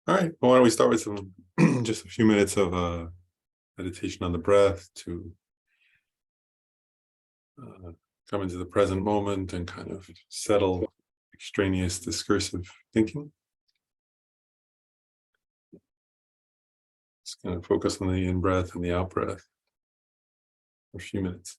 All right. Well, why don't we start with some just a few minutes of meditation on the breath to uh, come into the present moment and kind of settle extraneous discursive thinking. Just kind of focus on the in breath and the out breath for a few minutes.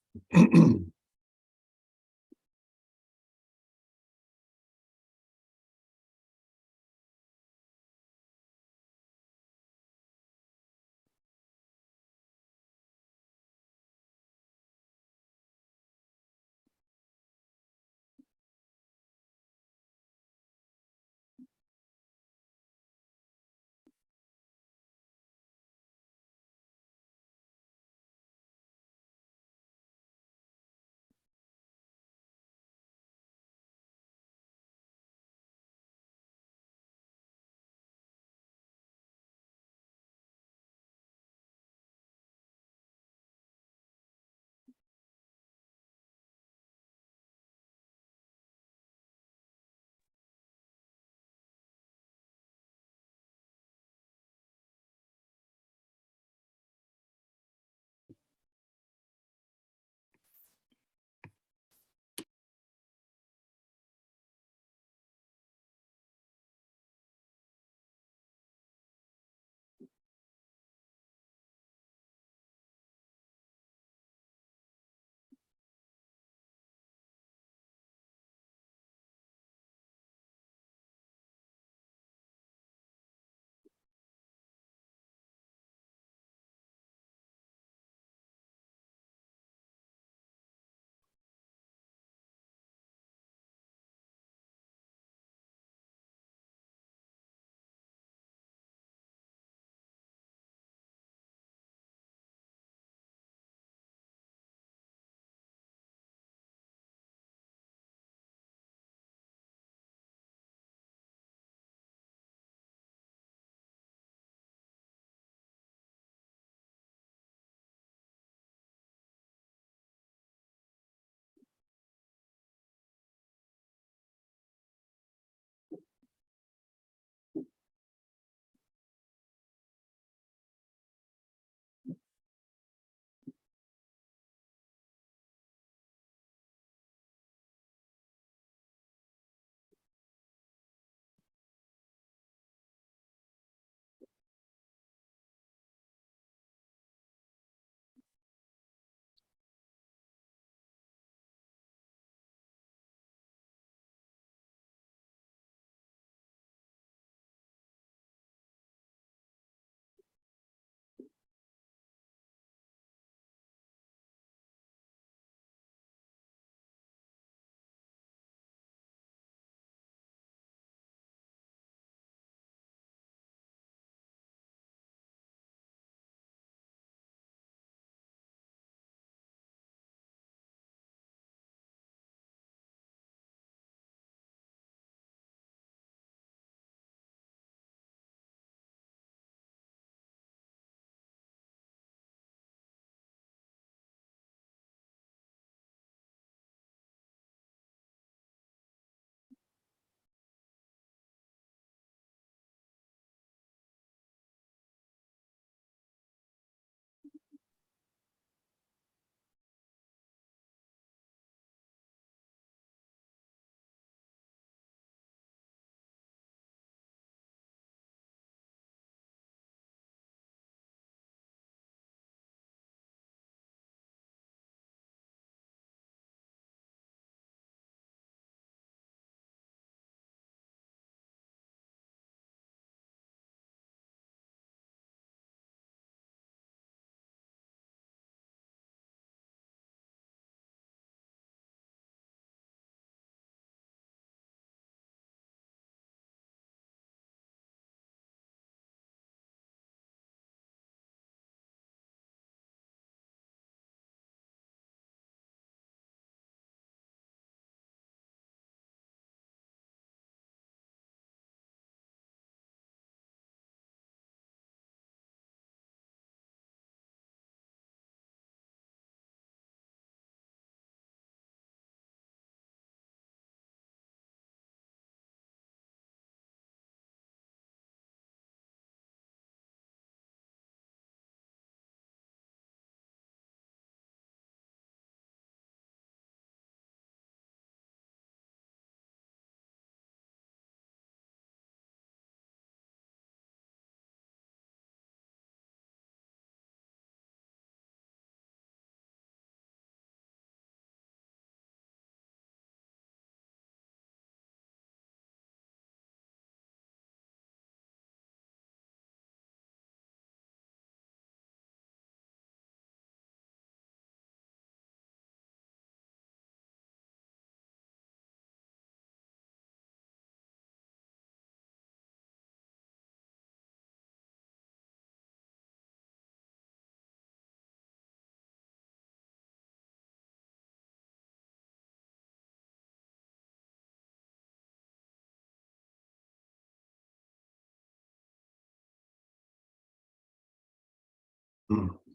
And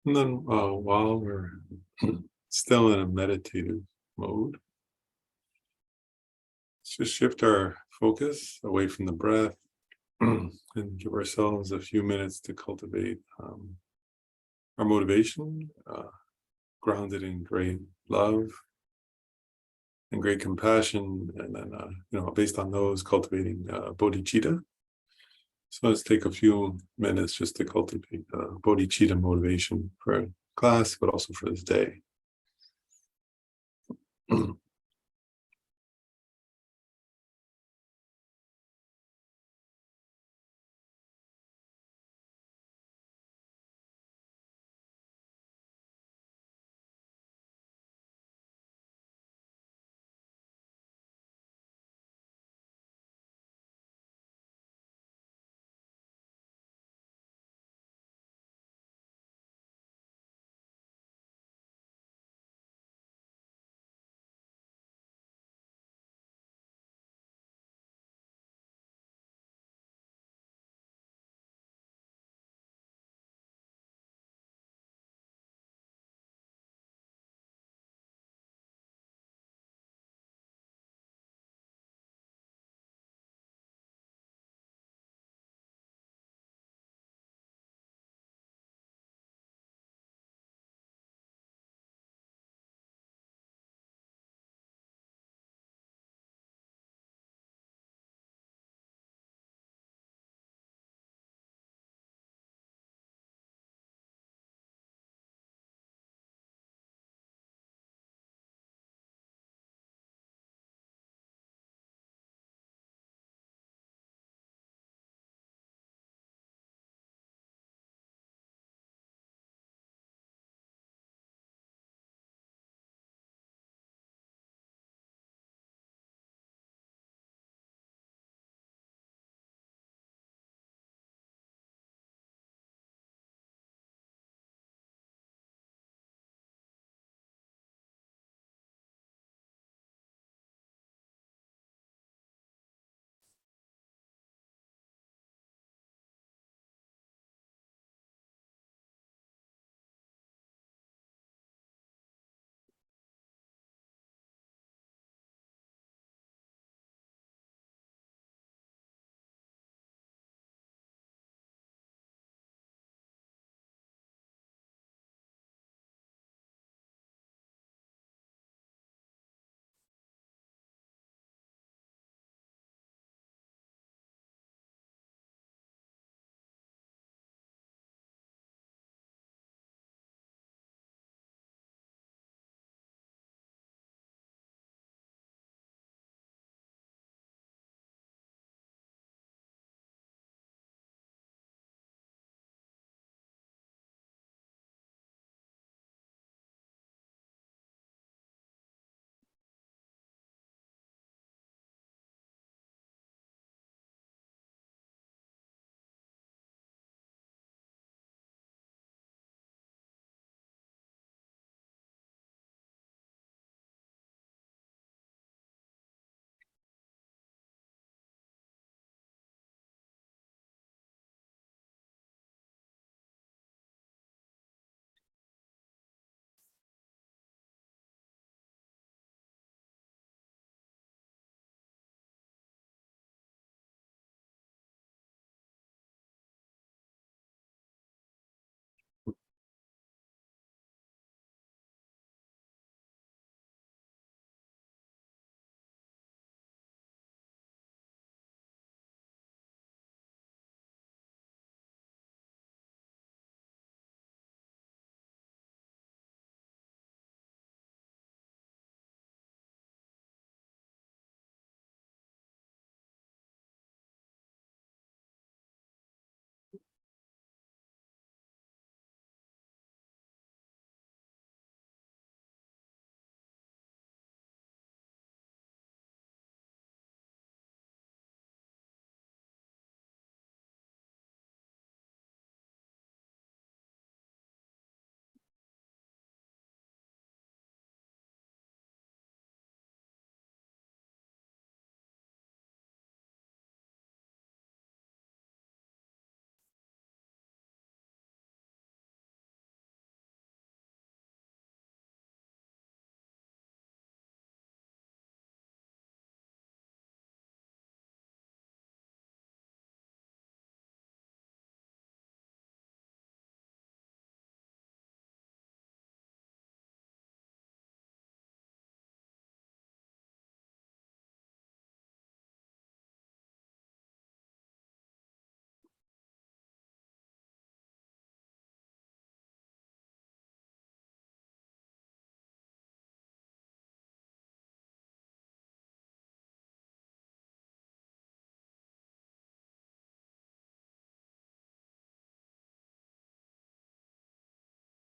then while we're still in a meditative mode, let's just shift our focus away from the breath and give ourselves a few minutes to cultivate our motivation, grounded in great love and great compassion, and then based on those, cultivating bodhicitta. So let's take a few minutes just to cultivate bodhicitta motivation for class, but also for this day.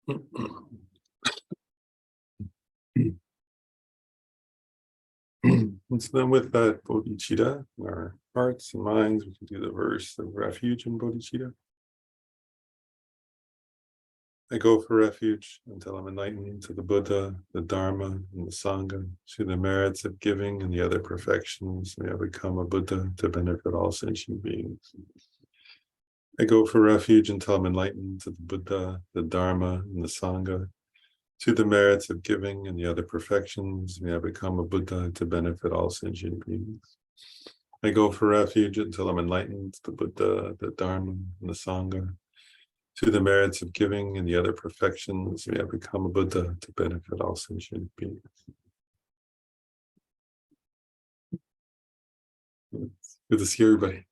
And so then with that bodhicitta, in our hearts and minds, we can do the verse of refuge in bodhicitta. I go for refuge until I'm enlightened to the Buddha, the Dharma, and the Sangha, through the merits of giving and the other perfections. May I become a Buddha to benefit all sentient beings. I go for refuge until I'm enlightened to the Buddha, the Dharma, and the Sangha, through the merits of giving and the other perfections. May I become a Buddha to benefit all sentient beings. I go for refuge until I'm enlightened to the Buddha, the Dharma, and the Sangha, through the merits of giving and the other perfections. May I become a Buddha to benefit all sentient beings. Good to see everybody.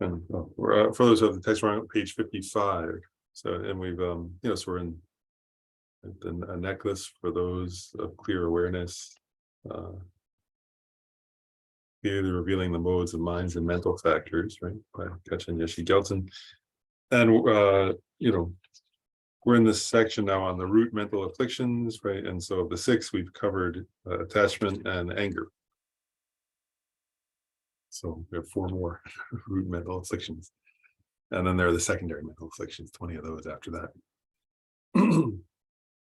And for those of the text, we're on page 55. So, and we've, so we're in a necklace for those of clear awareness, clearly revealing the modes of minds and mental factors, right? By Kachin Yeshi Gelton. And, we're in this section now on the root mental afflictions, right? And so of the 6, we've covered attachment and anger. So we have 4 more root mental afflictions. And then there are the secondary mental afflictions, 20 of those after that. And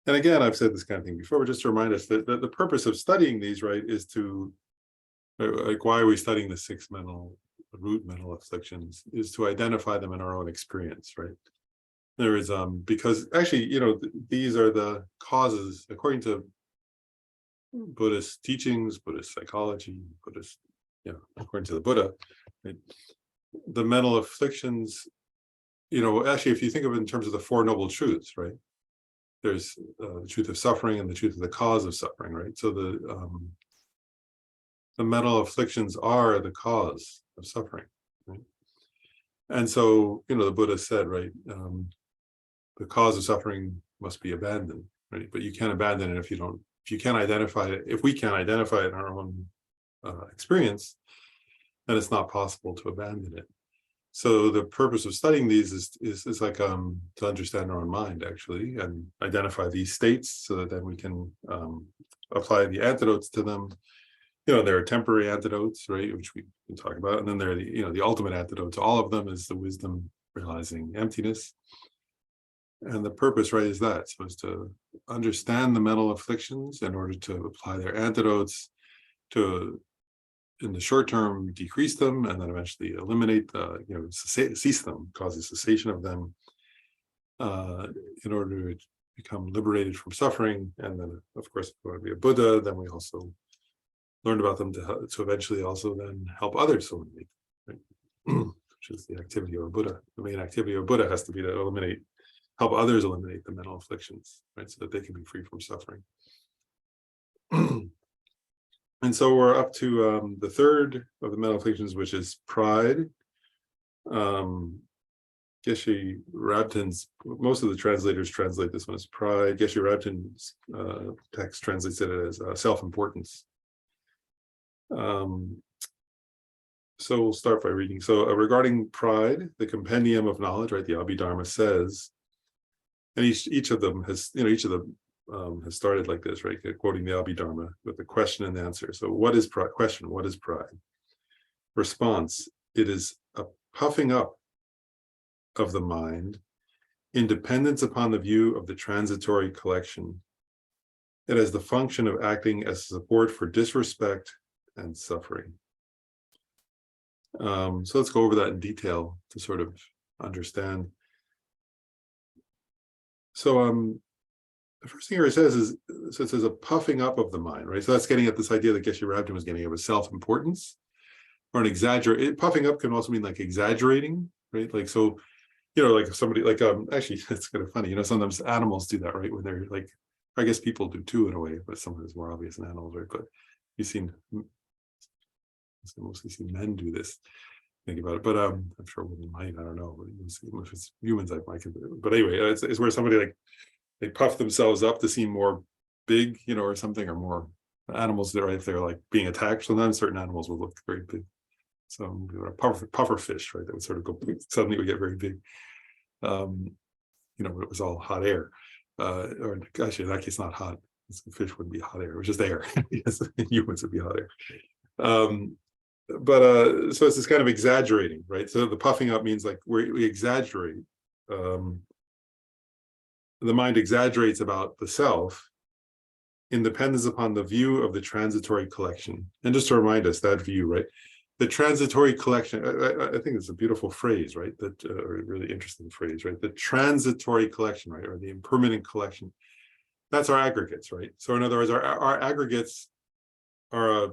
again, I've said this kind of thing before, but just to remind us that the purpose of studying these, right, is to, like, why are we studying the 6 root mental afflictions, is to identify them in our own experience, right? There is, because actually, these are the causes, according to Buddhist teachings, Buddhist psychology, Buddhist, according to the Buddha, right? The mental afflictions, actually, if you think of it in terms of the 4 noble truths, right? There's the truth of suffering and the truth of the cause of suffering, right? So the mental afflictions are the cause of suffering, right? And so, the Buddha said, right, the cause of suffering must be abandoned, right? But you can't abandon it if you can't identify it. If we can't identify it in our own experience, then it's not possible to abandon it. So the purpose of studying these is like to understand our own mind, actually, and identify these states so that then we can apply the antidotes to them. There are temporary antidotes, right, which we can talk about, and then there are the ultimate antidote to all of them is the wisdom realizing emptiness. And the purpose, right, is that, so is to understand the mental afflictions in order to apply their antidotes to, in the short term, decrease them, and then eventually eliminate, cease them, cause the cessation of them, in order to become liberated from suffering. And then, of course, if we want to be a Buddha, then we also learned about them to eventually also then help others eliminate, right? Which is the activity of a Buddha. The main activity of a Buddha has to be to help others eliminate the mental afflictions, right, so that they can be free from suffering. And so we're up to the 3rd of the mental afflictions, which is pride. Geshe Rabtin's, most of the translators translate this one as pride. Geshe Rabtin's text translates it as self-importance. So we'll start by reading. So regarding pride, the compendium of knowledge, right, the Abhidharma says, and each of them has, has started like this, right, quoting the Abhidharma with the question and the answer. So what is pride? Question, what is pride? Response, it is a puffing up of the mind in dependence upon the view of the transitory collection. It has the function of acting as support for disrespect and suffering. So let's go over that in detail to sort of understand. So the first thing here it says is, so it says a puffing up of the mind, right? So that's getting at this idea that Geshe Rabtin was getting at, with self-importance, or an exaggerate. Puffing up can also mean like exaggerating, right? Like, so, like if somebody, like, actually, it's kind of funny, sometimes animals do that, right? When they're like, I guess people do too in a way, but some of it's more obvious in animals, right? But you've seen, mostly seen men do this. think about it. But I'm sure women might. I don't know. If it's humans, I might. But anyway, it's where somebody like they puff themselves up to seem more big, or something, or more animals that are, if they're like being attacked, sometimes certain animals will look very big. So puffer fish, right? That would sort of go suddenly would get very big. But it was all hot air. Or actually, in that case, not hot. Fish wouldn't be hot air. It was just air. Yes, humans would be hot air. So it's this kind of exaggerating, right? So the puffing up means like we exaggerate. The mind exaggerates about the self in dependence upon the view of the transitory collection. And just to remind us, that view, right? The transitory collection, I think it's a beautiful phrase, right? That or a really interesting phrase, right? The transitory collection, right? Or the impermanent collection. That's our aggregates, right? So in other words, our aggregates are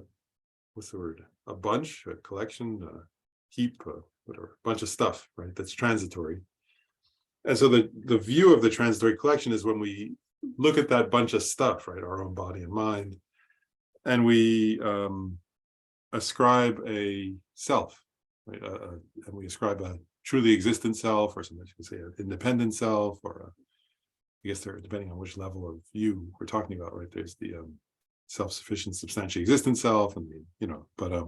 what's the word? A bunch, a collection, a heap, whatever, a bunch of stuff, right? That's transitory. And so the view of the transitory collection is when we look at that bunch of stuff, right? Our own body and mind, and we ascribe a self, right? And we ascribe a truly existent self, or sometimes you can say an independent self, or I guess they're depending on which level of view we're talking about, right? There's the self-sufficient, substantially existent self, and but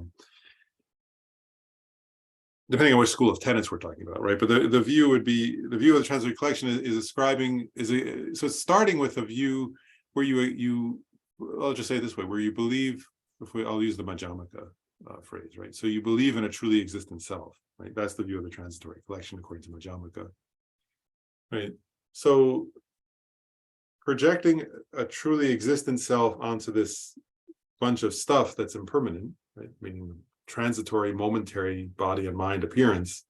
depending on which school of tenets we're talking about, right? But the view would be the view of the transitory collection is ascribing so it's starting with a view where you I'll just say it this way, where you believe. I'll use the Madhyamaka phrase, right? So you believe in a truly existent self, right? That's the view of the transitory collection according to Madhyamaka, right? So projecting a truly existent self onto this bunch of stuff that's impermanent, right? Meaning transitory, momentary body and mind appearance.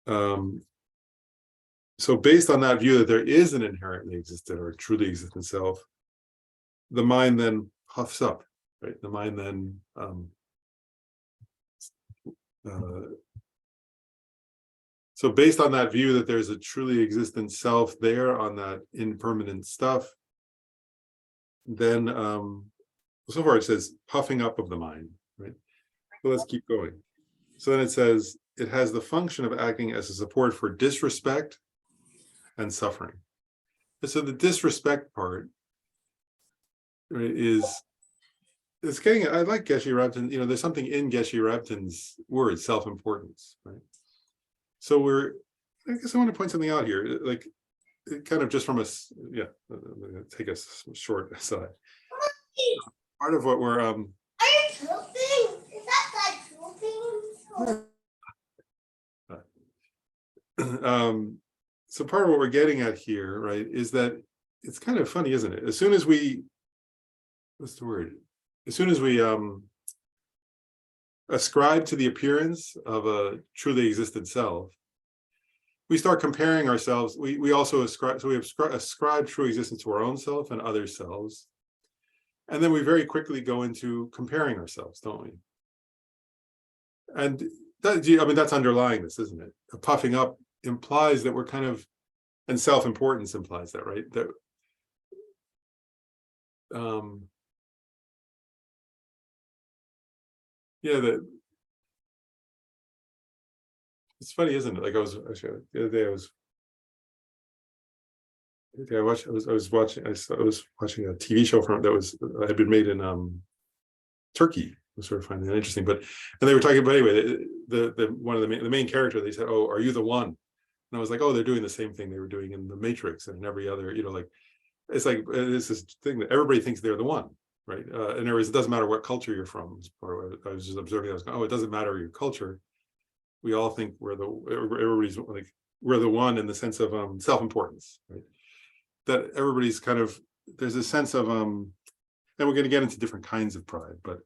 So based on that view that there is an inherently existent or truly existent self, the mind then puffs up, right? The mind then so based on that view that there's a truly existent self there on that impermanent stuff, then so far it says puffing up of the mind, right? So let's keep going. So then it says it has the function of acting as a support for disrespect and suffering. So the disrespect part, right, it's getting, I like Geshe Rabten, there's something in Geshe Rabten's word, self-importance, right? So I guess I want to point something out here, like kind of just from I'm gonna take a short aside. Part of what we're Are you pooping? Is that guy pooping? So part of what we're getting at here, right, is that it's kind of funny, isn't it? As soon as we, what's the word? As soon as we ascribe to the appearance of a truly existent self, we start comparing ourselves. We also ascribe, so we ascribe true existence to our own self and other selves. And then we very quickly go into comparing ourselves, don't we? And that's underlying this, isn't it? A puffing up implies that we're kind of, and self-importance implies that, right? That it's funny, isn't it? Like I was actually the other day, I was watching a TV show that had been made in Turkey. I was sort of finding that interesting, and they were talking about, anyway, the main character, they said, "Oh, are you the one?" And I was like, "Oh, they're doing the same thing they were doing in The Matrix and in every other, it's like it's this thing that everybody thinks they're the one, right?" In other words, it doesn't matter what culture you're from. I was just observing. I was going, "Oh, it doesn't matter your culture. We all think everybody's like we're the one in the sense of self-importance, right? That everybody's kind of, there's a sense of and we're going to get into different kinds of pride, but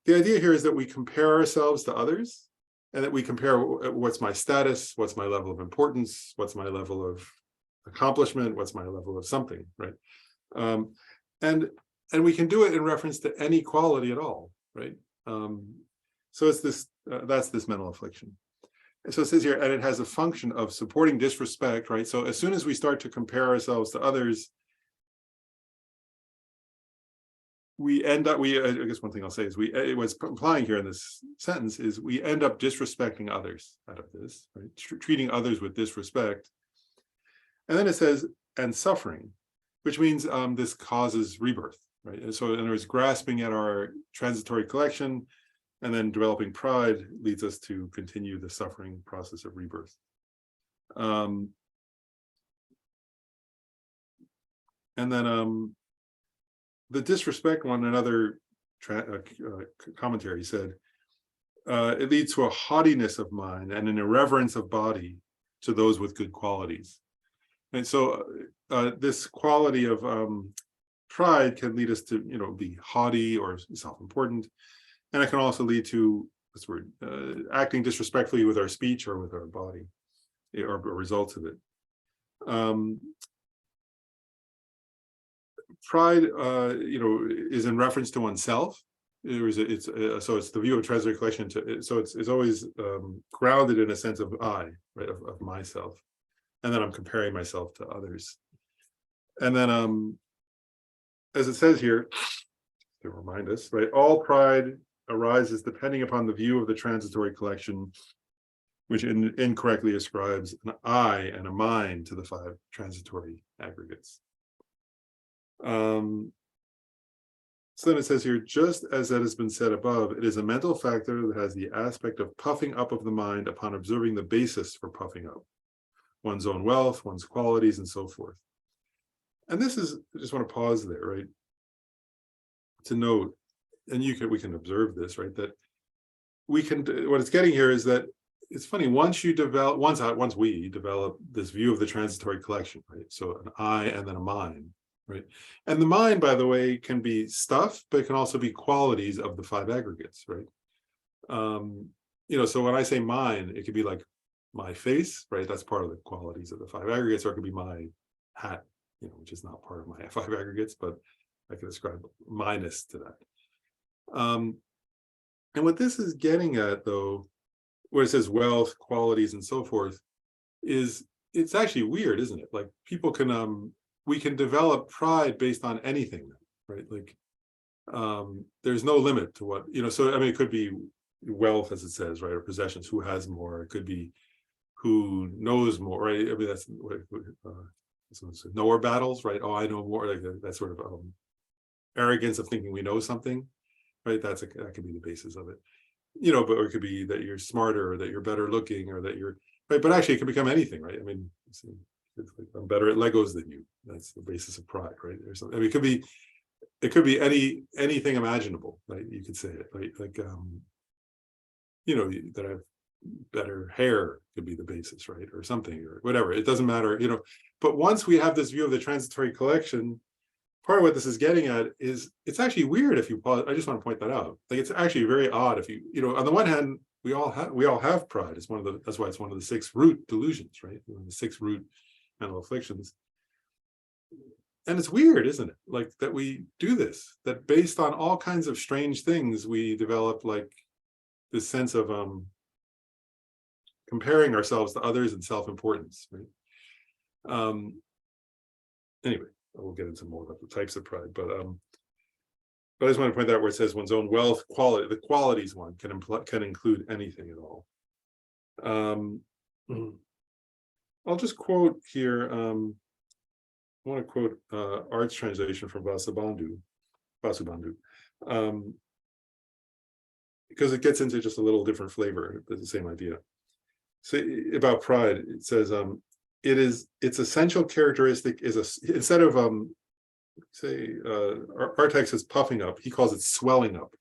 the idea here is that we compare ourselves to others, and that we compare what's my status, what's my level of importance, what's my level of accomplishment, what's my level of something, right? And we can do it in reference to any quality at all, right? So it's this, that's this mental affliction. So it says here, and it has a function of supporting disrespect, right? So as soon as we start to compare ourselves to others, we end up, I guess one thing I'll say is what's implying here in this sentence is we end up disrespecting others out of this, right? Treating others with disrespect. And then it says, and suffering, which means this causes rebirth, right? And so in other words, grasping at our transitory collection and then developing pride leads us to continue the suffering process of rebirth. And then the disrespect one, another commentary said, it leads to a haughtiness of mind and an irreverence of body to those with good qualities. And so this quality of pride can lead us to, be haughty or self-important. And it can also lead to, this word, acting disrespectfully with our speech or with our body, or results of it. Pride, is in reference to oneself. So it's the view of transitory collection. So it's always grounded in a sense of I, right, of myself, and then I'm comparing myself to others. And then, as it says here, to remind us, right, all pride arises depending upon the view of the transitory collection, which incorrectly ascribes an I and a mind to the 5 transitory aggregates. So then it says here, just as that has been said above, it is a mental factor that has the aspect of puffing up of the mind upon observing the basis for puffing up, one's own wealth, one's qualities, and so forth. And this is, I just want to pause there, right, to note, and we can observe this, right, that we can, what it's getting here is that it's funny, once we develop this view of the transitory collection, right, so an I and then a mind, right, and the mind, by the way, can be stuff, but it can also be qualities of the 5 aggregates, right. So when I say mind, it could be like my face, right, that's part of the qualities of the 5 aggregates, or it could be my hat, which is not part of my 5 aggregates, but I can ascribe minus to that. And what this is getting at, though, where it says wealth, qualities, and so forth, is it's actually weird, isn't it? Like people can, we can develop pride based on anything, right? Like there's no limit to what, so I mean, it could be wealth, as it says, right, or possessions, who has more, it could be who knows more, right? I mean, that's what knower battles, right? Oh, I know more, like that sort of arrogance of thinking we know something, right? That could be the basis of it, or it could be that you're smarter, or that you're better looking, or that you're right. But actually, it can become anything, right? I mean, it's like, I'm better at Legos than you. That's the basis of pride, right? Or something. I mean, it could be anything imaginable, right? You could say it, right? Like, that I have better hair could be the basis, right? Or something, or whatever. It doesn't matter, But once we have this view of the transitory collection, part of what this is getting at is it's actually weird if you pause. I just want to point that out. Like, it's actually very odd if you, on the one hand, we all have pride. It's that's why it's one of the 6 root delusions, right? The 6 root mental afflictions. And it's weird, isn't it? Like that we do this, that based on all kinds of strange things, we develop like this sense of comparing ourselves to others and self-importance, right? Anyway, we'll get into more about the types of pride, but I just want to point out where it says one's own wealth, quality, the qualities one can include anything at all. I'll just quote here. I want to quote Art's translation from Vasubandhu, because it gets into just a little different flavor, but the same idea. So about pride, it says its essential characteristic is instead of our text says puffing up, he calls it swelling up,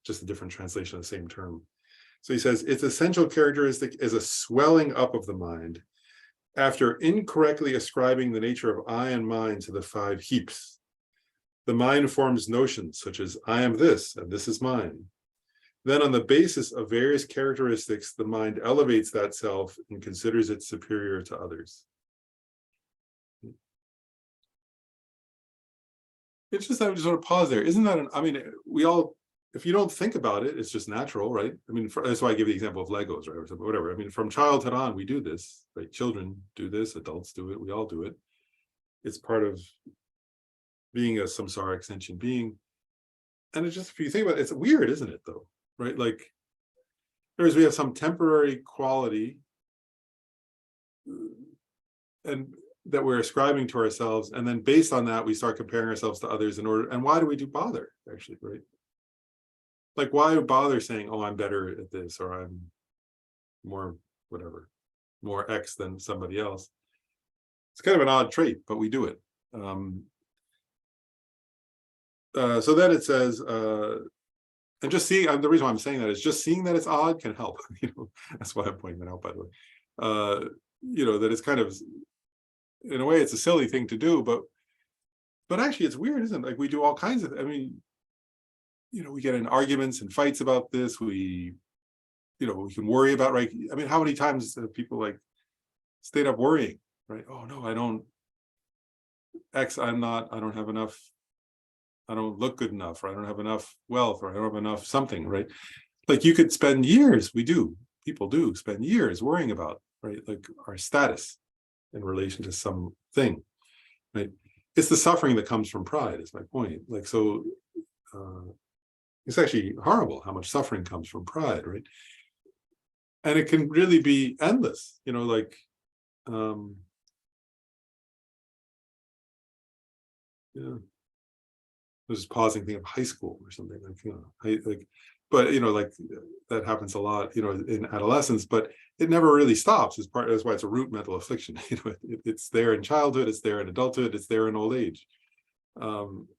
just a different translation of the same term. So he says its essential characteristic is a swelling up of the mind after incorrectly ascribing the nature of I and mine to the 5 heaps. The mind forms notions such as I am this and this is mine. Then on the basis of various characteristics, the mind elevates that self and considers it superior to others. It's just, I just want to pause there. Isn't that, I mean, we all, if you don't think about it, it's just natural, right? I mean, that's why I give the example of Legos, right? Or whatever. I mean, from childhood on, we do this, right? Children do this, adults do it, we all do it. It's part of being a samsara sentient being. And it's just, if you think about it, it's weird, isn't it, though? Right? Like, whereas we have some temporary quality and that we're ascribing to ourselves, and then based on that, we start comparing ourselves to others in order. And why do we do bother, actually, right? Like, why bother saying, oh, I'm better at this, or I'm more whatever, more X than somebody else? It's kind of an odd trait, but we do it. So then it says, and just seeing, the reason why I'm saying that is just seeing that it's odd can help. That's why I'm pointing that out, by the way. That it's kind of, in a way, it's a silly thing to do, but actually it's weird, isn't it? Like, we do all kinds of, we get in arguments and fights about this. We can worry about, right? I mean, how many times have people like stayed up worrying, right? Oh no, I don't have enough, I don't look good enough, or I don't have enough wealth, or I don't have enough something, right? Like, you could spend years, people do spend years worrying about, right? Like, our status in relation to something, right? It's the suffering that comes from pride, is my point. Like, so it's actually horrible how much suffering comes from pride, right? And it can really be endless, like, yeah. I was just pausing, thinking of high school or something, but like, that happens a lot, in adolescence, but it never really stops. That's why it's a root mental affliction. It's there in childhood, it's there in adulthood, it's there in old age.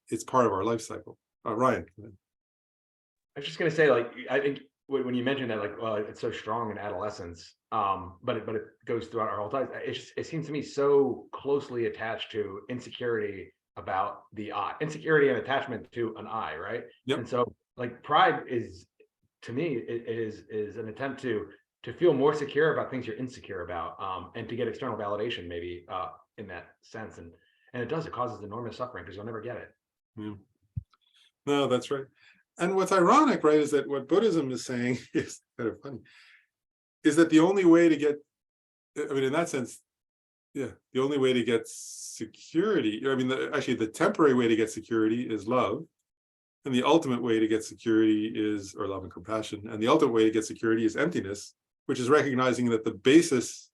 It's part of our life cycle. Ryan. I was just gonna say, like, I think when you mentioned that, like, well, it's so strong in adolescence, but it goes throughout our whole life. It seems to me so closely attached to insecurity about the I, insecurity and attachment to an I, right? Yep. And so, like, pride is, to me, it is an attempt to feel more secure about things you're insecure about, and to get external validation, maybe, in that sense. And it causes enormous suffering because you'll never get it. Yeah. No, that's right. And what's ironic, right, is that what Buddhism is saying is kind of funny, is that the only way to get, in that sense, yeah, the only way to get security, actually the temporary way to get security is love. And the ultimate way to get security is, or love and compassion, and the ultimate way to get security is emptiness, which is recognizing that the basis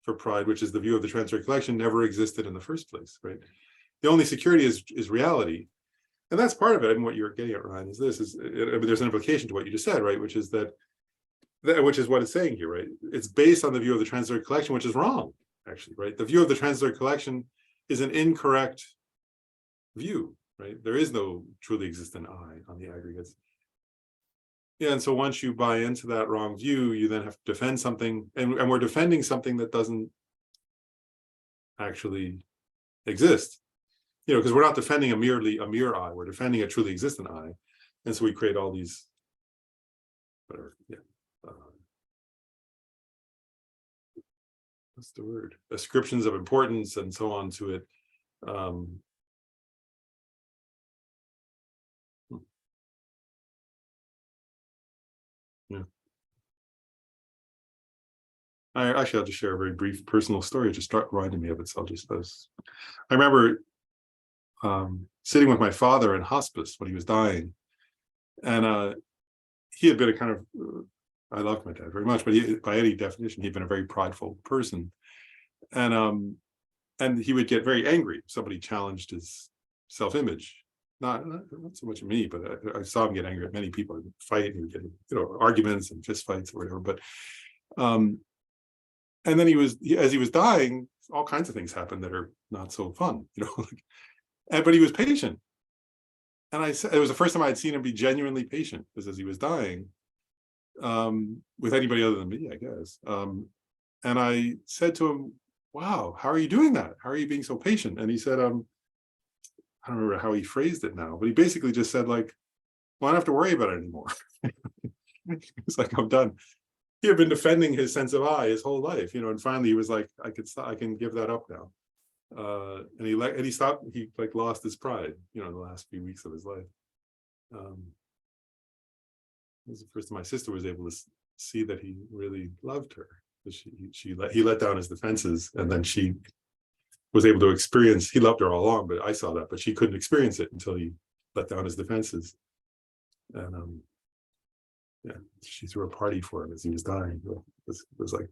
for pride, which is the view of the transitory collection, never existed in the first place, right? The only security is reality. And that's part of it. What you're getting at, Ryan, is this, there's an implication to what you just said, right? Which is which is what it's saying here, right? It's based on the view of the transitory collection, which is wrong, actually, right? The view of the transitory collection is an incorrect view, right? There is no truly existent I on the aggregates. Yeah, and so once you buy into that wrong view, you then have to defend something, and we're defending something that doesn't actually exist. Because we're not defending a mere I, we're defending a truly existent I. And so we create all these, whatever, what's the word? Ascriptions of importance and so on to it. Yeah. I'll just share a very brief personal story. It just reminded me of it. So I remember sitting with my father in hospice when he was dying, and he had been a kind of, I loved my dad very much, but by any definition, he'd been a very prideful person, and he would get very angry if somebody challenged his self-image. Not so much at me, but I saw him get angry at many people, and fight, and he would get arguments and fist fights or whatever. But and then as he was dying, all kinds of things happened that are not so fun, but he was patient. And I said, it was the first time I had seen him be genuinely patient, because as he was dying, with anybody other than me, I guess. And I said to him, wow, how are you doing that? How are you being so patient? And he said, I don't remember how he phrased it now, but he basically just said, like, well, I don't have to worry about it anymore. It's like, I'm done. He had been defending his sense of I his whole life, and finally he was like, I can give that up now. And he stopped, he lost his pride, in the last few weeks of his life. It was the first time my sister was able to see that he really loved her. He let down his defenses, and then she was able to experience, he loved her all along, but I saw that, but she couldn't experience it until he let down his defenses. And yeah, she threw a party for him as he was dying. It was like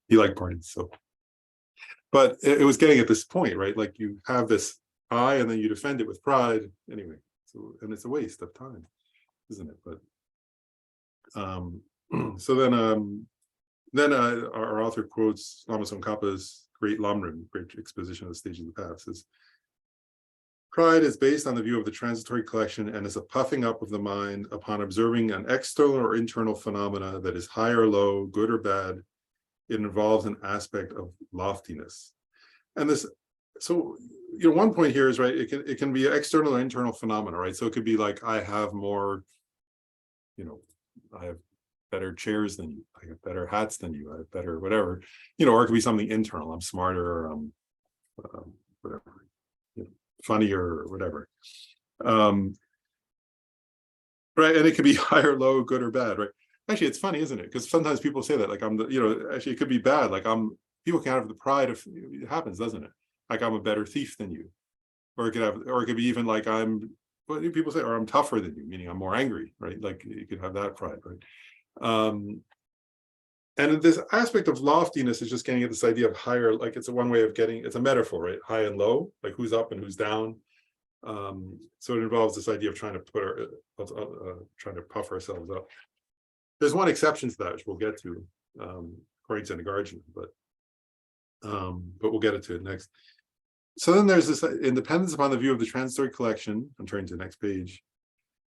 he liked parties. So, but it was getting at this point, right? Like you have this I, and then you defend it with pride. Anyway, so and it's a waste of time, isn't it? But so then our author quotes Lama Tsongkhapa's great Lamrim, great exposition of the stages of the path. Says, pride is based on the view of the transitory collection and is a puffing up of the mind upon observing an external or internal phenomena that is high or low, good or bad. It involves an aspect of loftiness. And this, so, one point here is, right, it can be external or internal phenomena, right? So it could be like, I have more, I have better chairs than you, I have better hats than you, I have better whatever, or it could be something internal, I'm smarter, or whatever, funnier or whatever. Right, and it could be high or low, good or bad, right? Actually, it's funny, isn't it? Because sometimes people say that, like, I'm the, actually it could be bad, like people can have the pride of, it happens, doesn't it? Like, I'm a better thief than you. Or it could be even like, what do people say, or I'm tougher than you, meaning I'm more angry, right? Like you could have that pride, right? And this aspect of loftiness is just getting at this idea of higher, like it's a one way of getting, it's a metaphor, right? High and low, like who's up and who's down. So it involves this idea of trying to trying to puff ourselves up. There's one exception to that, which we'll get to, according to Nagarjuna, but we'll get to it next. So then there's this independence upon the view of the transitory collection, I'm turning to the next page,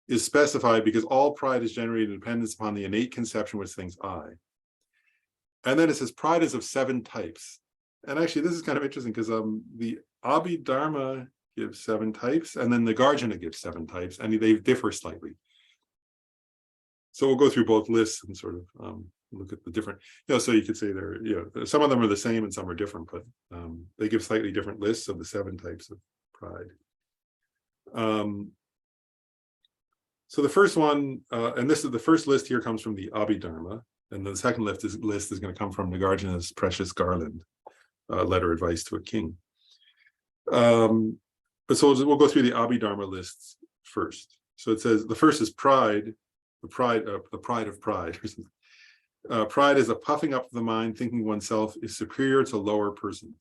is specified because all pride is generated in dependence upon the innate conception which thinks I. And then it says pride is of 7 types. And actually, this is kind of interesting because the Abhidharma gives 7 types, and then the Nagarjuna gives 7 types, and they differ slightly. So we'll go through both lists and sort of look at the different, so you could say some of them are the same and some are different, but they give slightly different lists of the 7 types of pride. So the first one, and this is the first list here, comes from the Abhidharma, and the second list is going to come from Nagarjuna's Precious Garland, letter advice to a king. But so we'll go through the Abhidharma lists first. So it says the first is pride, the pride of pride. Pride is a puffing up of the mind, thinking oneself is superior to lower persons.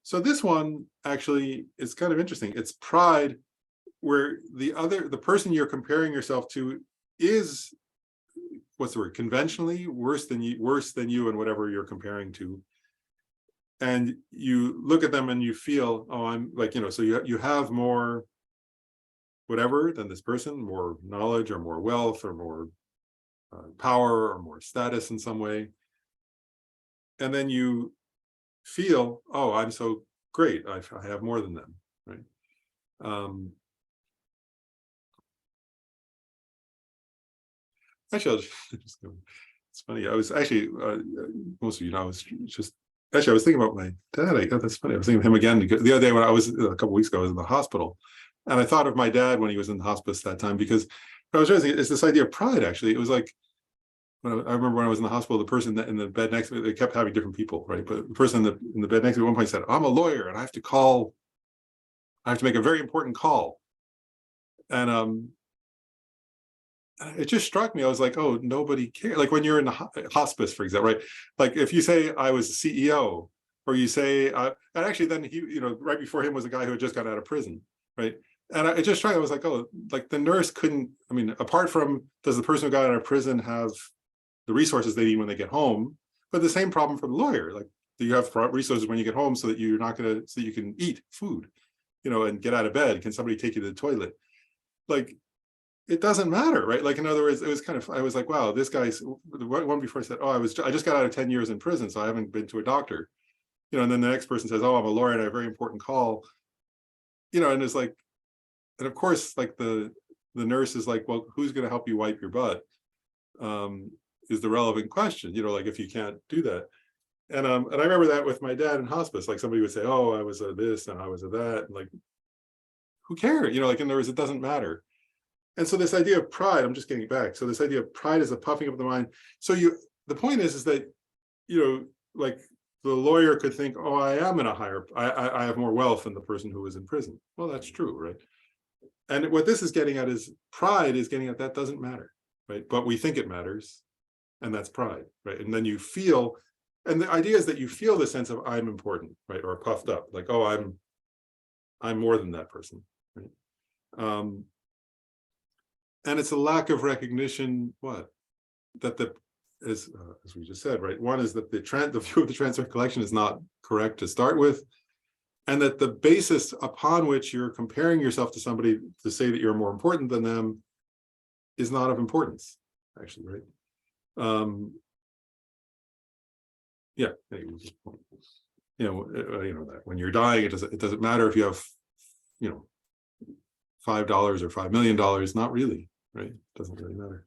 So this one actually is kind of interesting. It's pride where the person you're comparing yourself to is, what's the word, conventionally worse than you and whatever you're comparing to. And you look at them and you feel, oh, I'm like, so you have more whatever than this person, more knowledge or more wealth or more power or more status in some way. And then you feel, oh, I'm so great, I have more than them, right? Actually, it's funny. I was actually, most of I was just, actually, I was thinking about my dad. That's funny. I was thinking of him again the other day when I was, a couple of weeks ago, I was in the hospital. And I thought of my dad when he was in the hospice that time, because I was realizing it's this idea of pride, actually. It was like, I remember when I was in the hospital, the person in the bed next to me, they kept having different people, right? But the person in the bed next to me at one point said, I'm a lawyer and I have to make a very important call. And it just struck me. I was like, oh, nobody cares. Like when you're in the hospice, for example, right? Like if you say I was a CEO, or you say, and actually then he, right before him was a guy who had just got out of prison, right? And it just struck me, I was like, oh, like the nurse couldn't, I mean, apart from, does the person who got out of prison have the resources they need when they get home? But the same problem for the lawyer, like, do you have resources when you get home so that you're not going to, so you can eat food, and get out of bed? Can somebody take you to the toilet? Like, it doesn't matter, right? Like, in other words, it was kind of, I was like, wow, this guy's, the one before said, oh, I just got out of 10 years in prison, so I haven't been to a doctor. And then the next person says, oh, I'm a lawyer and I have a very important call. And it's like, and of course, like the nurse is like, well, who's going to help you wipe your butt? Is the relevant question, like if you can't do that. And I remember that with my dad in hospice, like somebody would say, oh, I was a this and I was a that. And like, who cares? Like, in other words, it doesn't matter. And so this idea of pride, I'm just getting back. So this idea of pride is a puffing up of the mind. So the point is that, like the lawyer could think, oh, I am in a higher, I have more wealth than the person who was in prison. Well, that's true, right? And what this is getting at is pride is getting at that doesn't matter, right? But we think it matters, and that's pride, right? And then you feel, and the idea is that you feel the sense of I'm important, right? Or puffed up, like, oh, I'm more than that person, right? And it's a lack of recognition, what? That as we just said, right? One is that the view of the transfer collection is not correct to start with, and that the basis upon which you're comparing yourself to somebody to say that you're more important than them is not of importance, actually, right? Yeah, anyway, that when you're dying, it doesn't matter if you have, $5 or $5 million, not really, right? It doesn't really matter.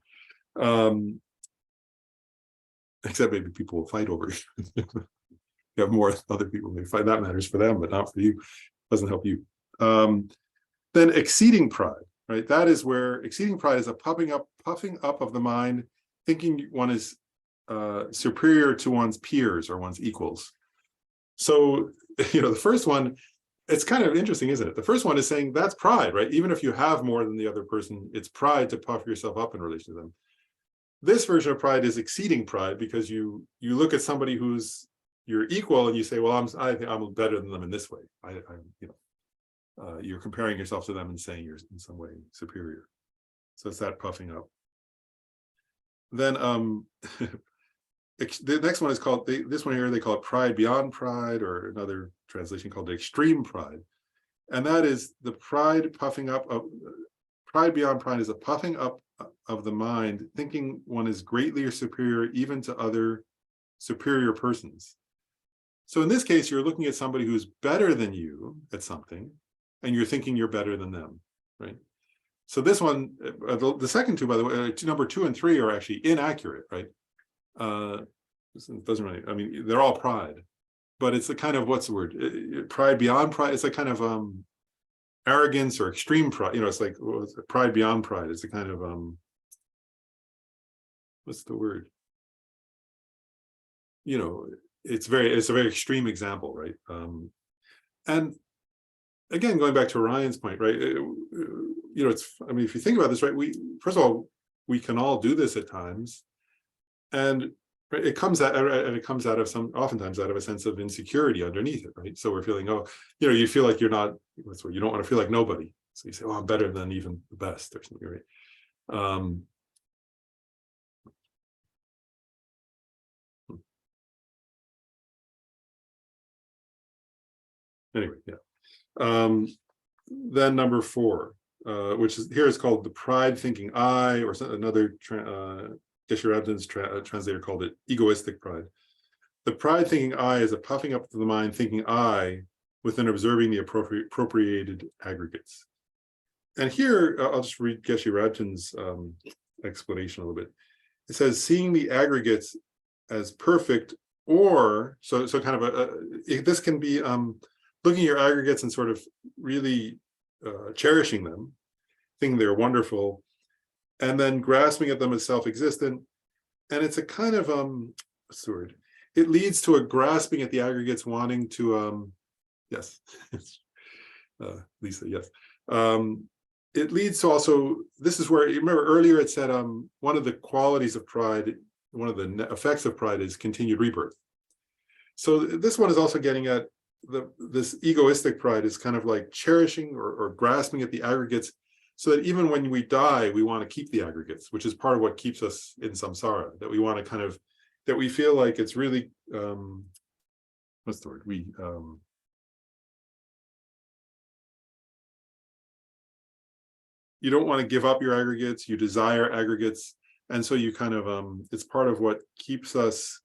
Except maybe people will fight over it. You have more other people may fight, that matters for them, but not for you. Doesn't help you. Then exceeding pride, right? That is where exceeding pride is a puffing up of the mind, thinking one is superior to one's peers or one's equals. So, the first one, it's kind of interesting, isn't it? The first one is saying that's pride, right? Even if you have more than the other person, it's pride to puff yourself up in relation to them. This version of pride is exceeding pride, because you look at somebody who's your equal and you say, well, I think I'm better than them in this way. You're comparing yourself to them and saying you're in some way superior. So it's that puffing up. Then the next one is called, this one here, they call it pride beyond pride, or another translation called extreme pride. And that is the pride puffing up of, pride beyond pride is a puffing up of the mind, thinking one is greatly or superior even to other superior persons. So in this case, you're looking at somebody who's better than you at something, and you're thinking you're better than them, right? So this one, the second two, by the way, number 2 and 3 are actually inaccurate, right? It doesn't really, I mean, they're all pride, but it's a kind of, what's the word? Pride beyond pride. It's a kind of arrogance or extreme pride. It's like pride beyond pride. It's a kind of what's the word? It's a very extreme example, right? And again, going back to Ryan's point, right? It's, I mean, if you think about this, right? First of all, we can all do this at times, and it comes out of oftentimes out of a sense of insecurity underneath it, right? So we're feeling, you feel like you're not, you don't want to feel like nobody. So you say, I'm better than even the best or something, right? Anyway, yeah. Then number 4, which is here is called the pride thinking I, or another Geshe Rabden's translator called it egoistic pride. The pride thinking I is a puffing up of the mind, thinking I, within observing the appropriated aggregates. And here, I'll just read Geshe Rabden's explanation a little bit. It says, seeing the aggregates as perfect, or so kind of this can be looking at your aggregates and sort of really cherishing them, thinking they're wonderful, and then grasping at them as self-existent. And it's a kind of what's the word? It leads to a grasping at the aggregates, wanting to yes, Lisa, yes. It leads to also, this is where, you remember earlier it said one of the qualities of pride, one of the effects of pride is continued rebirth. So this one is also getting at this egoistic pride is kind of like cherishing or grasping at the aggregates, so that even when we die, we want to keep the aggregates, which is part of what keeps us in samsara, that we want to kind of, that we feel like it's really, what's the word? You don't want to give up your aggregates, you desire aggregates. And so you kind of, it's part of what keeps us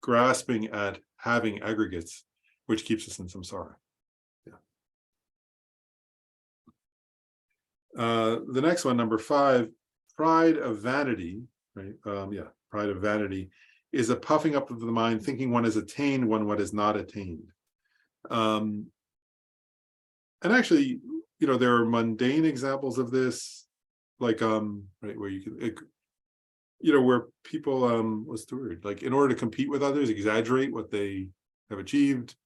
grasping at having aggregates, which keeps us in samsara. Yeah. The next one, number 5, pride of vanity, right? Pride of vanity is a puffing up of the mind, thinking one has attained what is not attained. And actually, there are mundane examples of this, like right, where you can, where people, what's the word? Like, in order to compete with others, exaggerate what they have achieved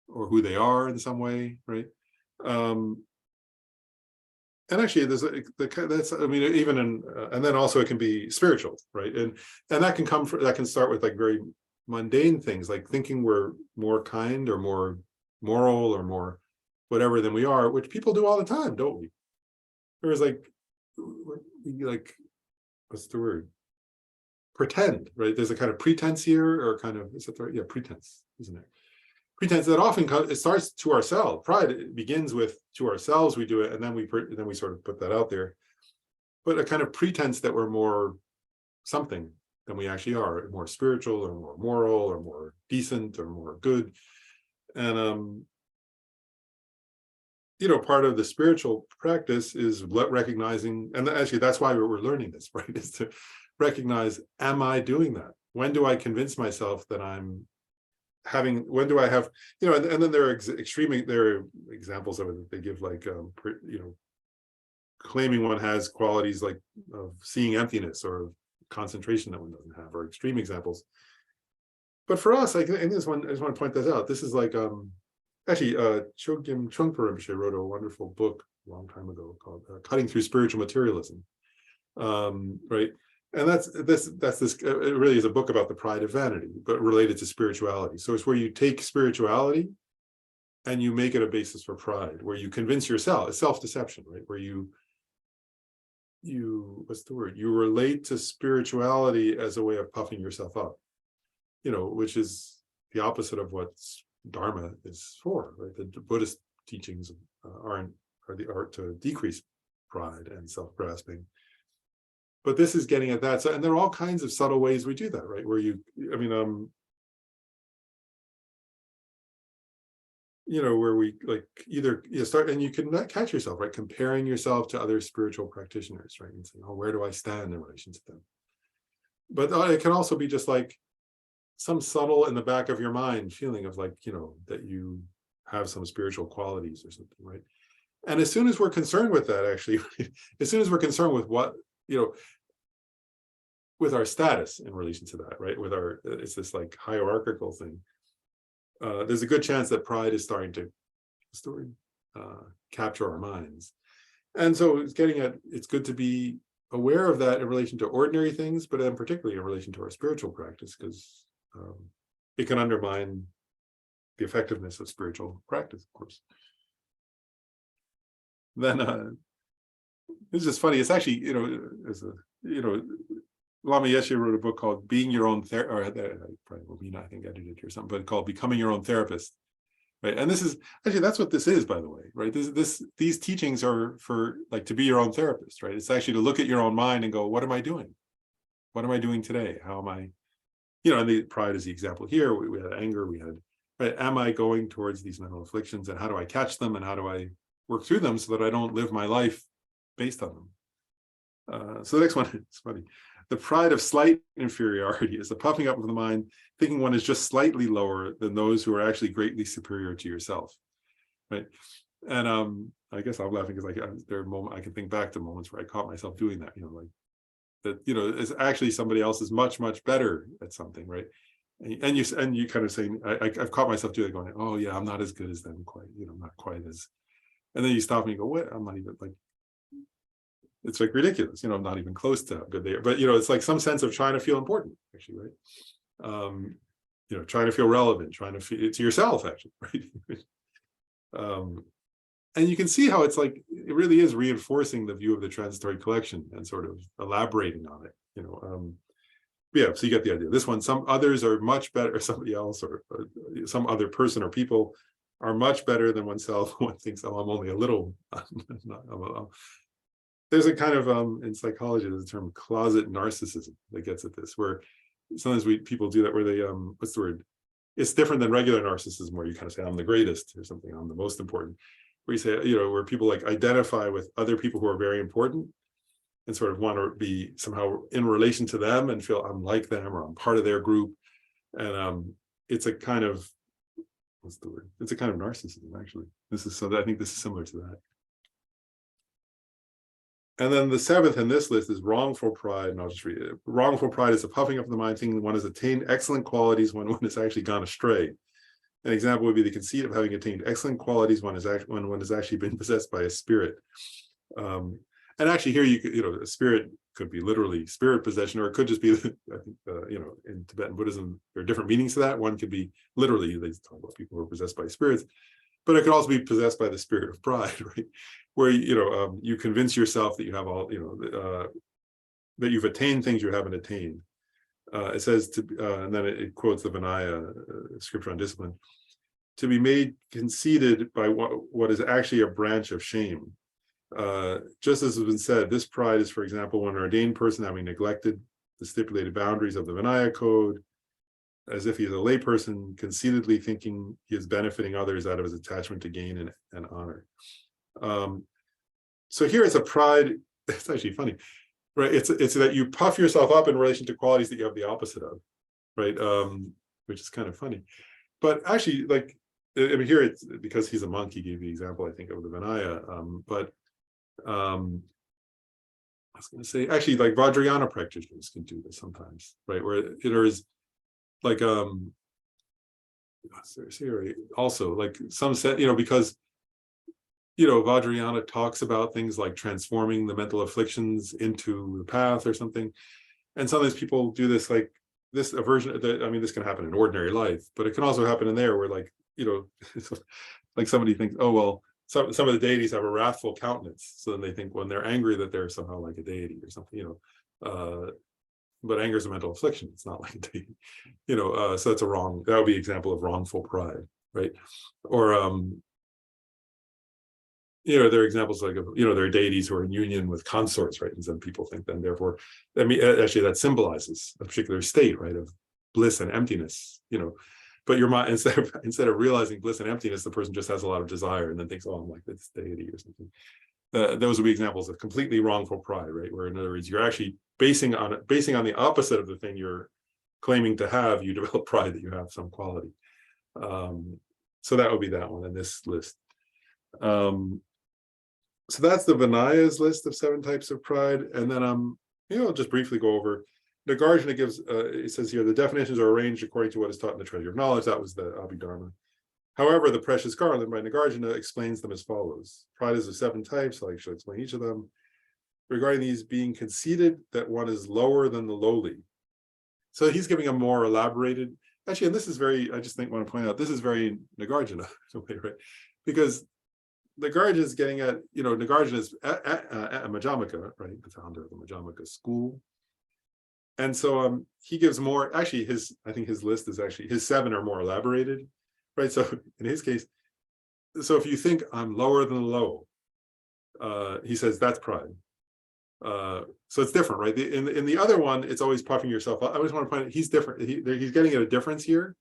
or who they are in some way, right? and actually there's that's, I mean, even in and then also it can be spiritual, right? And that can come from, that can start with like very mundane things, like thinking we're more kind or more moral or more whatever than we are, which people do all the time, don't we? There's like what's the word, pretend, right? There's a kind of pretense here, or kind of, is that the right? Yeah, pretense, isn't it? Pretense that often it starts to ourselves. Pride, it begins with to ourselves, we do it, and then we sort of put that out there. But a kind of pretense that we're more something than we actually are, more spiritual or more moral or more decent or more good. And part of the spiritual practice is recognizing, and actually that's why we're learning this, right? Is to recognize, am I doing that? When do I convince myself that I'm when do I have, and then there are there are examples of it that they give, like, claiming one has qualities like of seeing emptiness or concentration that one doesn't have, or extreme examples. But for us, I just want to point this out. This is like, actually, Chogyam Trungpa Rinpoche wrote a wonderful book a long time ago called Cutting Through Spiritual Materialism. Right. And that's this, it really is a book about the pride of vanity, but related to spirituality. So it's where you take spirituality and you make it a basis for pride, where you convince yourself, it's self-deception, right? Where you what's the word? You relate to spirituality as a way of puffing yourself up, which is the opposite of what Dharma is for, right? The Buddhist teachings are the art to decrease pride and self-grasping. But this is getting at that. So, and there are all kinds of subtle ways we do that, right? Where where we like either start, and you can catch yourself, right? Comparing yourself to other spiritual practitioners, right? And saying, oh, where do I stand in relation to them? But it can also be just like some subtle in the back of your mind feeling of like, that you have some spiritual qualities or something, right? And as soon as we're concerned with that, actually, as soon as we're concerned with what, with our status in relation to that, right? With our, it's this like hierarchical thing. There's a good chance that pride is starting to capture our minds. And so it's getting at, it's good to be aware of that in relation to ordinary things, but then particularly in relation to our spiritual practice, because it can undermine the effectiveness of spiritual practice, of course. Then it's just funny. It's actually, Lama Yeshe wrote a book called Being Your Own Therapist, probably will be, I think, edited or something, but called Becoming Your Own Therapist, right? And this is actually, that's what this is, by the way, right? These teachings are for like to be your own therapist, right? It's actually to look at your own mind and go, what am I doing? What am I doing today? How am I, and the pride is the example here. We had anger, we had, right? Am I going towards these mental afflictions, and how do I catch them, and how do I work through them so that I don't live my life based on them? So the next one, it's funny. The pride of slight inferiority is the puffing up of the mind, thinking one is just slightly lower than those who are actually greatly superior to yourself, right? And I guess I'm laughing because there are moments I can think back to moments where I caught myself doing that, like that, is actually somebody else is much, much better at something, right? And you kind of saying, I've caught myself doing it, going, oh yeah, I'm not as good as them, quite, not quite as, and then you stop me and go, what? I'm not even like, it's like ridiculous, I'm not even close to how good they are. But it's like some sense of trying to feel important, actually, right? Trying to feel relevant, trying to feel to yourself, actually, right? And you can see how it's like it really is reinforcing the view of the transitory collection and sort of elaborating on it, yeah, so you get the idea. This one, some others are much better, or somebody else, or some other person or people are much better than oneself. One thinks, oh, I'm only a little. There's a kind of in psychology, there's a term closet narcissism that gets at this, where sometimes people do that, where they what's the word? It's different than regular narcissism, where you kind of say I'm the greatest or something, I'm the most important. Where you say, where people like identify with other people who are very important and sort of want to be somehow in relation to them and feel I'm like them or I'm part of their group. And it's a kind of, what's the word? It's a kind of narcissism, actually. I think this is similar to that. And then the seventh in this list is wrongful pride, and I'll just read it. Wrongful pride is a puffing up of the mind, thinking one has attained excellent qualities when one has actually gone astray. An example would be the conceit of having attained excellent qualities when one has actually been possessed by a spirit. And actually here a spirit could be literally spirit possession, or it could just be, I think, in Tibetan Buddhism, there are different meanings to that. One could be literally, they talk about people who are possessed by spirits, but it could also be possessed by the spirit of pride, right? Where, you convince yourself that you have all, that you've attained things you haven't attained. It says, and then it quotes the Vinaya scripture on discipline, to be made conceited by what is actually a branch of shame. Just as has been said, this pride is, for example, when an ordained person having neglected the stipulated boundaries of the Vinaya code, as if he is a layperson, conceitedly thinking he is benefiting others out of his attachment to gain and honor. So here it's a pride, it's actually funny, right? It's that you puff yourself up in relation to qualities that you have the opposite of, right? Which is kind of funny. But actually, like, I mean, here it's because he's a monk, he gave the example, I think, of the Vinaya. But I was going to say, actually, like Vajrayana practitioners can do this sometimes, right? Where there is like, also like some set, because, Vajrayana talks about things like transforming the mental afflictions into the path or something. And sometimes people do this, like this aversion. I mean, this can happen in ordinary life, but it can also happen in there where, like, like somebody thinks, oh, well, some of the deities have a wrathful countenance. So then they think when they're angry that they're somehow like a deity or something, but anger is a mental affliction. It's not like a deity, so that's that would be an example of wrongful pride, right? Or, there are examples like, there are deities who are in union with consorts, right? And then people think then, therefore, I mean, actually that symbolizes a particular state, right, of bliss and emptiness, but your mind, instead of realizing bliss and emptiness, the person just has a lot of desire and then thinks, oh, I'm like this deity or something. Those would be examples of completely wrongful pride, right? Where, in other words, you're actually basing on the opposite of the thing you're claiming to have, you develop pride that you have some quality. So that would be that one in this list. So that's the Vinaya's list of 7 types of pride. And then I'll just briefly go over Nagarjuna gives, it says here, the definitions are arranged according to what is taught in the Treasure of Knowledge. That was the Abhidharma. However, the Precious Garland by Nagarjuna explains them as follows. Pride is of 7 types, so I shall explain each of them. Regarding these being conceited, that one is lower than the lowly. So he's giving a more elaborated, actually, and this is very, I just want to point out, this is very Nagarjuna, right? Because Nagarjuna is getting at, Nagarjuna is a Majjhimaka, right? The founder of the Majjhimaka school. And so he gives more, actually, I think his list is actually, his 7 are more elaborated, right? So in his case, so if you think I'm lower than the low, he says that's pride. So it's different, right? In the other one, it's always puffing yourself up. I just want to point out, he's different. He's getting at a difference here,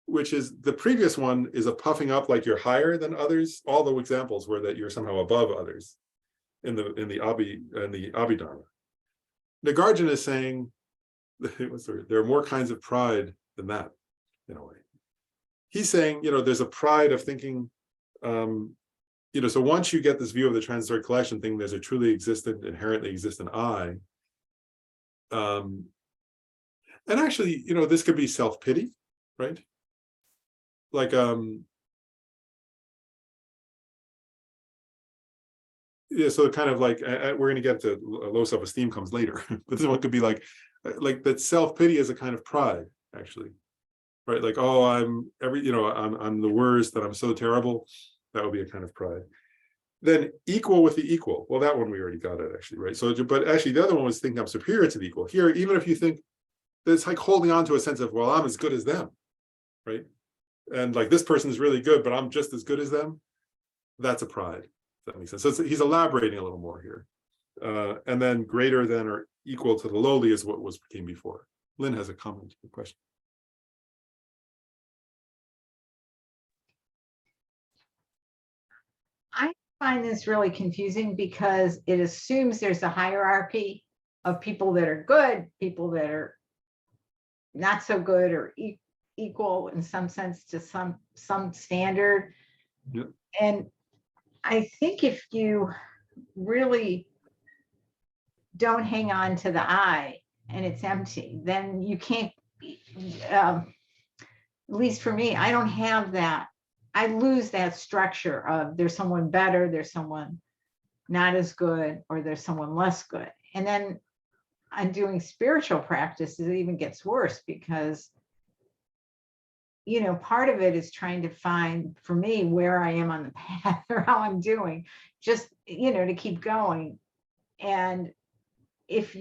which is the previous one is a puffing up like you're higher than others. All the examples were that you're somehow above others in the Abhidharma. Nagarjuna is saying there are more kinds of pride than that, in a way. He's saying, there's a pride of thinking, so once you get this view of the transitory collection thing, there's a truly existent, inherently existent I. And actually, this could be self-pity, right? Like, yeah, so kind of like, we're going to get to low self-esteem comes later, but this one could be like that self-pity is a kind of pride, actually, right? Like, oh, I'm the worst, that I'm so terrible. That would be a kind of pride. Then equal with the equal. Well, that one we already got it, actually, right? So, but actually the other one was thinking I'm superior to the equal. Here, even if you think that it's like holding on to a sense of, well, I'm as good as them, right? And like this person is really good, but I'm just as good as them. That's a pride. If that makes sense. So he's elaborating a little more here. And then greater than or equal to the lowly is what came before. Lynn has a comment, a question. I find this really confusing because it assumes there's a hierarchy of people that are good, people that are not so good, or equal in some sense to some standard. Yep. And I think if you really don't hang on to the I and it's empty, then you can't, at least for me, I don't have that. I lose that structure of there's someone better, there's someone not as good, or there's someone less good. And then I'm doing spiritual practice, it even gets worse because, you know, part of it is trying to find, for me, where I am on the path or how I'm doing, just, you know, to keep going. And if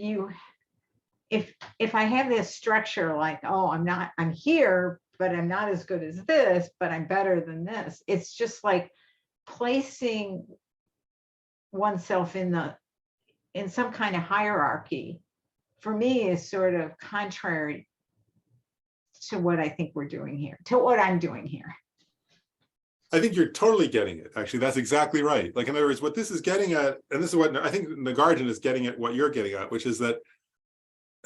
I have this structure like, oh, I'm here, but I'm not as good as this, but I'm better than this. It's just like placing oneself in some kind of hierarchy, for me, is sort of contrary to what I think we're doing here, to what I'm doing here. I think you're totally getting it. Actually, that's exactly right. Like, in other words, what this is getting at, and this is what I think Nagarjuna is getting at, what you're getting at, which is that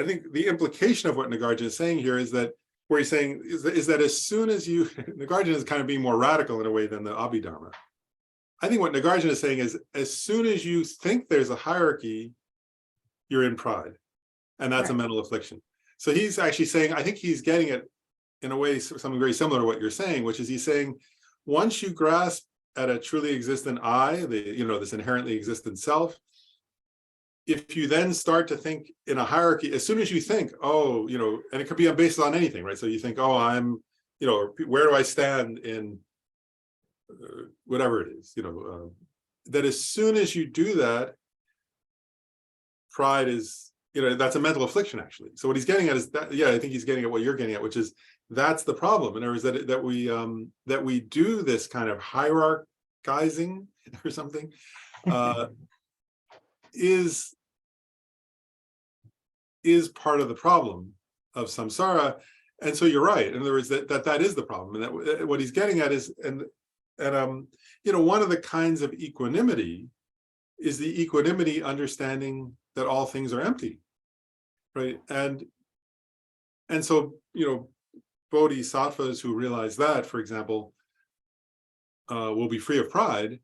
I think the implication of what Nagarjuna is saying here is that, where he's saying is that as soon as you, Nagarjuna is kind of being more radical in a way than the Abhidharma. I think what Nagarjuna is saying is, as soon as you think there's a hierarchy, you're in pride, and that's a mental affliction. So he's actually saying, I think he's getting it in a way, something very similar to what you're saying, which is he's saying, once you grasp at a truly existent I, this inherently existent self, if you then start to think in a hierarchy, as soon as you think, oh, and it could be based on anything, right? So you think, oh, I'm, where do I stand in whatever it is, that as soon as you do that, pride is, that's a mental affliction, actually. So what he's getting at is that, I think he's getting at what you're getting at, which is that's the problem. In other words, that we do this kind of hierarchizing or something is part of the problem of samsara. And so you're right. In other words, that is the problem. And that what he's getting at is, and one of the kinds of equanimity is the equanimity understanding that all things are empty, right? And so, bodhisattvas who realize that, for example, will be free of pride,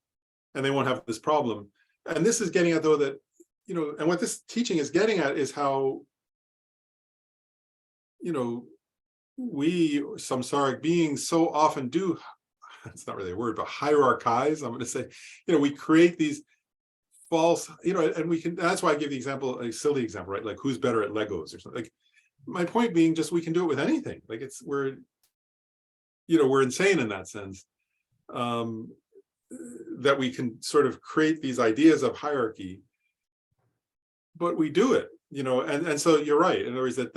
and they won't have this problem. And this is getting at, though, that, and what this teaching is getting at is how, we samsaric beings so often do, it's not really a word, but hierarchize, I'm going to say, we create these false, and we can, that's why I give the example, a silly example, right? Like, who's better at Legos or something. Like, my point being, just, we can do it with anything. Like, we're insane in that sense, that we can sort of create these ideas of hierarchy, but we do it, and so you're right. In other words, so in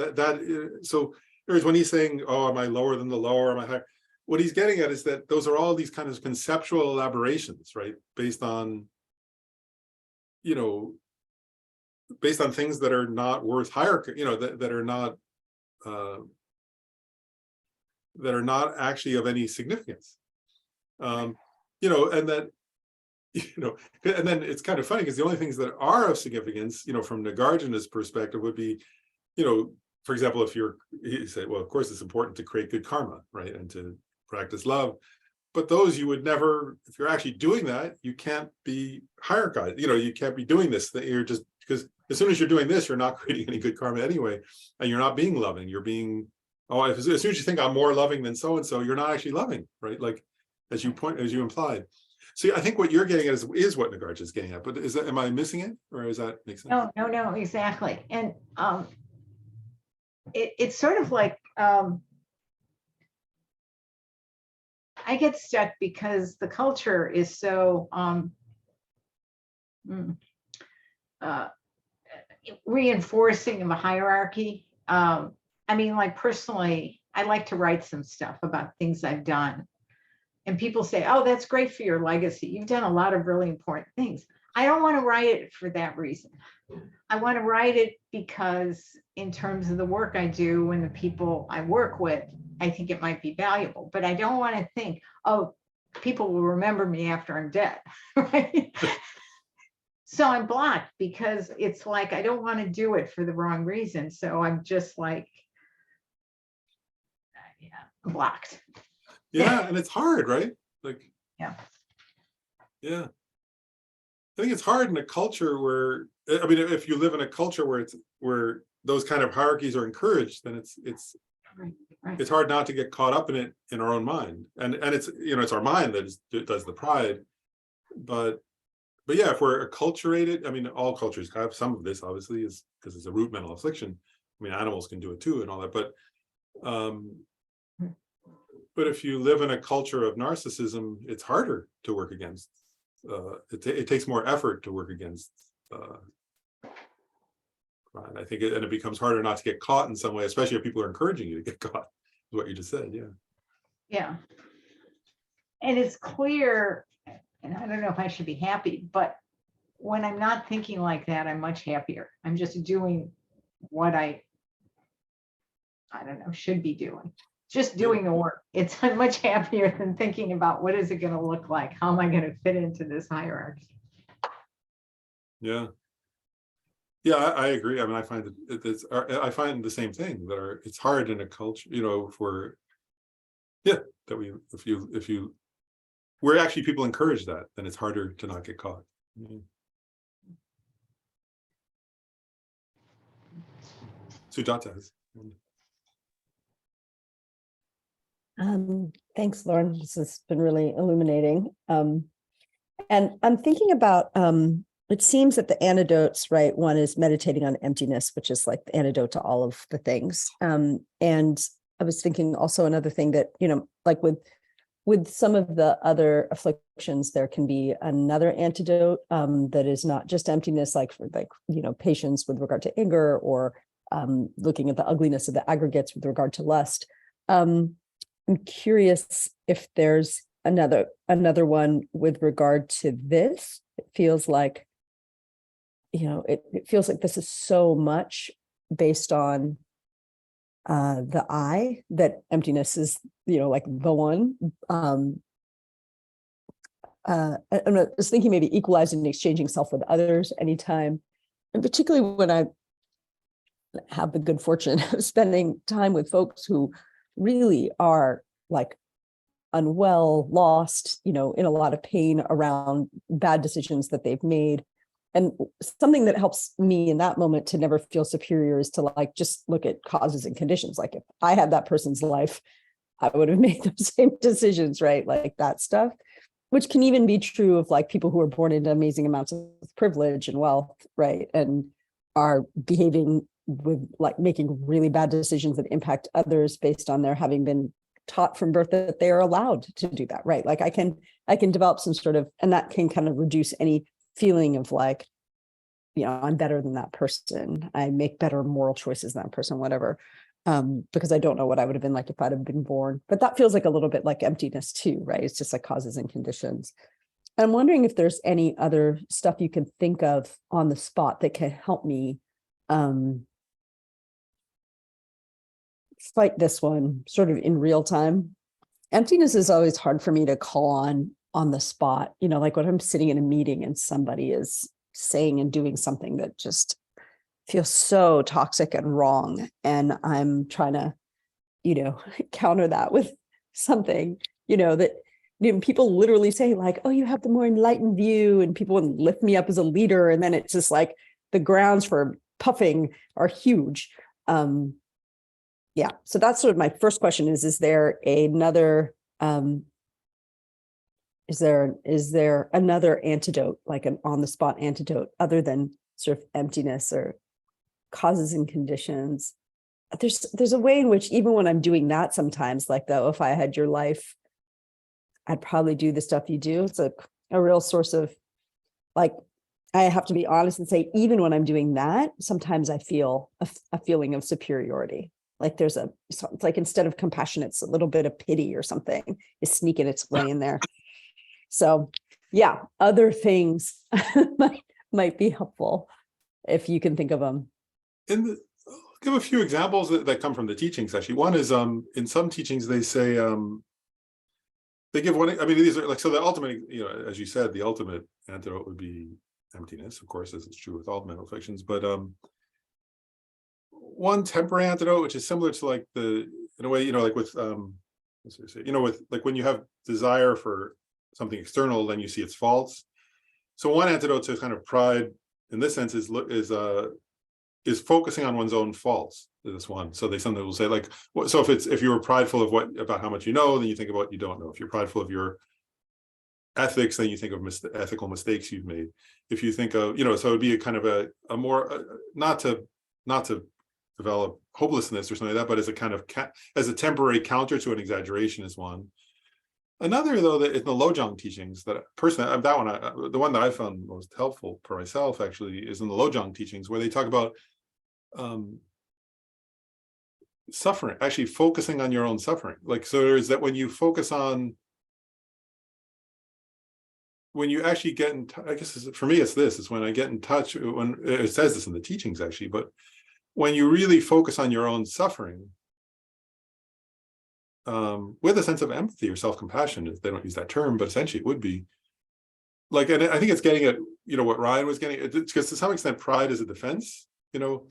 other words, when he's saying, oh, am I lower than the lower, am I higher? What he's getting at is that those are all these kind of conceptual elaborations, right? Based on things that are not worth hierarchy, that are not actually of any significance. And that, and then it's kind of funny because the only things that are of significance, from Nagarjuna's perspective would be, for example, you say, well, of course it's important to create good karma, right? And to practice love. But those you would never, if you're actually doing that, you can't be hierarchized. You can't be doing this, that you're just, because as soon as you're doing this, you're not creating any good karma anyway, and you're not being loving. You're being, as soon as you think I'm more loving than so-and-so, you're not actually loving, right? Like, as you implied. So I think what you're getting at is what Nagarjuna is getting at, but am I missing it, or does that make sense? No, exactly. And it's sort of like, I get stuck because the culture is so reinforcing of a hierarchy. I mean, like, personally, I like to write some stuff about things I've done. And people say, oh, that's great for your legacy. You've done a lot of really important things. I don't want to write it for that reason. I want to write it because in terms of the work I do and the people I work with, I think it might be valuable. But I don't want to think, oh, people will remember me after I'm dead, right? So I'm blocked because it's like, I don't want to do it for the wrong reason. So I'm just like, blocked. Yeah, and it's hard, right? Like, yeah. I think it's hard in a culture where, I mean, if you live in a culture where those kind of hierarchies are encouraged, then it's Right. it's hard not to get caught up in it in our own mind, and it's it's our mind that does the pride, but but yeah, if we're acculturated, I mean, all cultures have some of this, obviously, is because it's a root mental affliction. I mean, animals can do it too and all that, but if you live in a culture of narcissism, it's harder to work against. It takes more effort to work against. And I think it becomes harder not to get caught in some way, especially if people are encouraging you to get caught. Is what you just said, yeah. Yeah. And it's clear, and I don't know if I should be happy, but when I'm not thinking like that, I'm much happier. I'm just doing what I don't know, should be doing. Just doing the work. I'm much happier than thinking about what is it going to look like? How am I going to fit into this hierarchy? Yeah. Yeah, I agree. I mean, I find I find the same thing that it's hard in a culture, if we're, that if you where actually people encourage that, then it's harder to not get caught. Sujata has. Thanks, Lauren. This has been really illuminating. And I'm thinking about, it seems that the antidotes, right? One is meditating on emptiness, which is like the antidote to all of the things. And I was thinking also another thing that, like with some of the other afflictions, there can be another antidote that is not just emptiness, like for patience with regard to anger, or looking at the ugliness of the aggregates with regard to lust. I'm curious if there's another one with regard to this. It feels like, it feels like this is so much based on the I, that emptiness is, like the one. I was thinking maybe equalizing and exchanging self with others anytime, and particularly when I have the good fortune of spending time with folks who really are like unwell, lost, in a lot of pain around bad decisions that they've made. And something that helps me in that moment to never feel superior is to like just look at causes and conditions. Like if I had that person's life, I would have made those same decisions, right? Like that stuff, which can even be true of like people who are born into amazing amounts of privilege and wealth, right? And are behaving with like making really bad decisions that impact others based on their having been taught from birth that they are allowed to do that, right? Like I can develop some sort of, and that can kind of reduce any feeling of like, I'm better than that person. I make better moral choices than that person, whatever. Because I don't know what I would have been like if I'd have been born. But that feels like a little bit like emptiness too, right? It's just like causes and conditions. And I'm wondering if there's any other stuff you can think of on the spot that can help me fight this one sort of in real time. Emptiness is always hard for me to call on the spot, like when I'm sitting in a meeting and somebody is saying and doing something that just feels so toxic and wrong. And I'm trying to, counter that with something, that people literally say like, oh, you have the more enlightened view, and people lift me up as a leader. And then it's just like the grounds for puffing are huge. Yeah. So that's sort of my first question is there another, is there another antidote, like an on the spot antidote other than sort of emptiness or causes and conditions? There's a way in which even when I'm doing that sometimes, like though, if I had your life, I'd probably do the stuff you do. It's a real source of like, I have to be honest and say, even when I'm doing that, sometimes I feel a feeling of superiority. Like it's like instead of compassion, it's a little bit of pity or something is sneaking its way in there. So yeah, other things might be helpful if you can think of them. I'll give a few examples that come from the teachings, actually. One is in some teachings, they say, they give one, I mean, these are like, so the ultimate, as you said, the ultimate antidote would be emptiness, of course, as it's true with all mental afflictions. But one temporary antidote, which is similar to like in a way, like with, with like when you have desire for something external, then you see its faults. So one antidote to kind of pride in this sense is focusing on one's own faults. This one. So they sometimes will say like, so if you were prideful of about how much you know, then you think about what you don't know. If you're prideful of your ethics, then you think of ethical mistakes you've made. If you think of, so it'd be a kind of a more, not to develop hopelessness or something like that, but as a kind of as a temporary counter to an exaggeration is one. Another, though, that in the Lojong teachings, that personally, the one that I found most helpful for myself actually is in the Lojong teachings, where they talk about suffering, actually focusing on your own suffering. Like, so there's that when you focus on, when you actually get in, I guess for me, it's when I get in touch, when it says this in the teachings actually, but when you really focus on your own suffering, with a sense of empathy or self-compassion, they don't use that term, but essentially it would be like, and I think it's getting at, what Ryan was getting at, because to some extent pride is a defense, and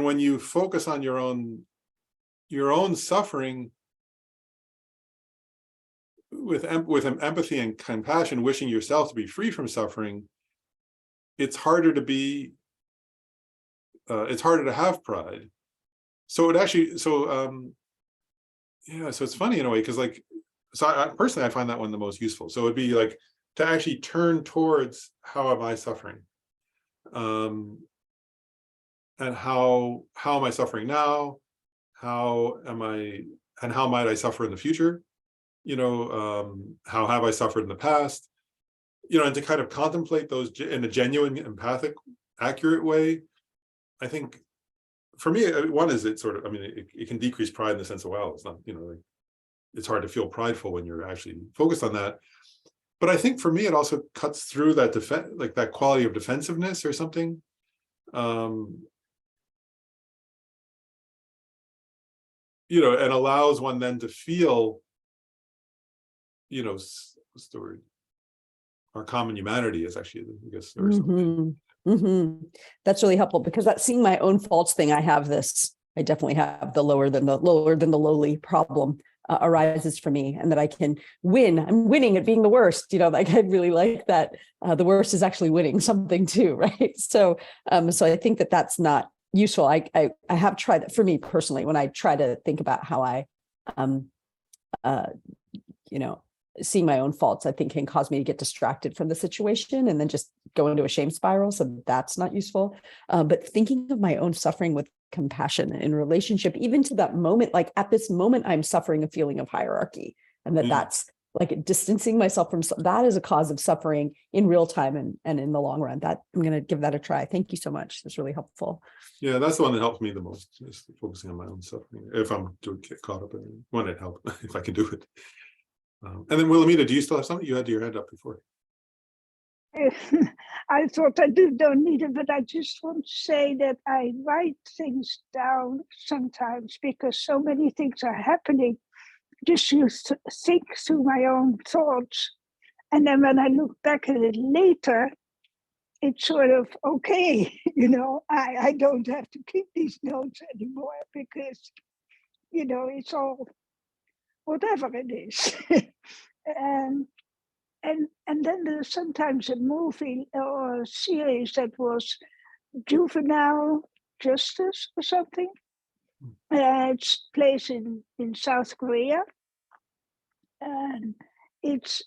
when you focus on your own suffering with empathy and compassion, wishing yourself to be free from suffering, it's harder to have pride. So it actually, yeah, so it's funny in a way, because personally, I find that one the most useful. So it'd be like to actually turn towards, how am I suffering? And how am I suffering now? How might I suffer in the future? How have I suffered in the past? And to kind of contemplate those in a genuine, empathic, accurate way. I think for me, one is it can decrease pride in the sense of, well, it's not, it's hard to feel prideful when you're actually focused on that. But I think for me, it also cuts through that that quality of defensiveness or something. And allows one then to feel, what's the word? Our common humanity is actually, I guess, or something. That's really helpful, because that seeing my own faults thing, I definitely have the lower than the lowly problem arises for me, and that I can win. I'm winning at being the worst, like I really like that. The worst is actually winning something too, right? So I think that that's not useful. I have tried that for me personally, when I try to think about how I, seeing my own faults, I think can cause me to get distracted from the situation and then just go into a shame spiral. So that's not useful. But thinking of my own suffering with compassion in relationship, even to that moment, like at this moment, I'm suffering a feeling of hierarchy, and that's like distancing myself from that is a cause of suffering in real time and in the long run. That I'm going to give that a try. Thank you so much. It's really helpful. Yeah, that's the one that helps me the most, is focusing on my own suffering. If I'm to get caught up in it, when it helps, if I can do it. And then Wilhelmina, do you still have something? You had your hand up before. I thought I don't need it, but I just want to say that I write things down sometimes, because so many things are happening. Just to think through my own thoughts. And then when I look back at it later, it's sort of, okay, I don't have to keep these notes anymore, because, it's all whatever it is. And then there's sometimes a movie or a series that was Juvenile Justice or something. It's placed in South Korea, and it's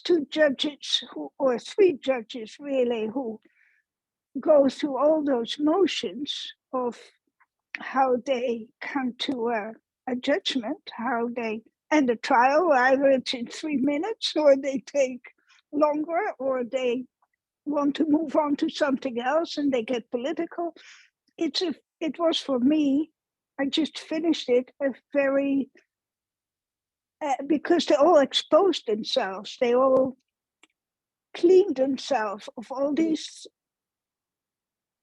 two judges or three judges really, who go through all those motions of how they come to a judgment, how they end a trial. Either it's in 3 minutes, or they take longer, or they want to move on to something else and they get political. It was for me, I just finished it, a very, because they all exposed themselves, they all cleaned themselves of all these,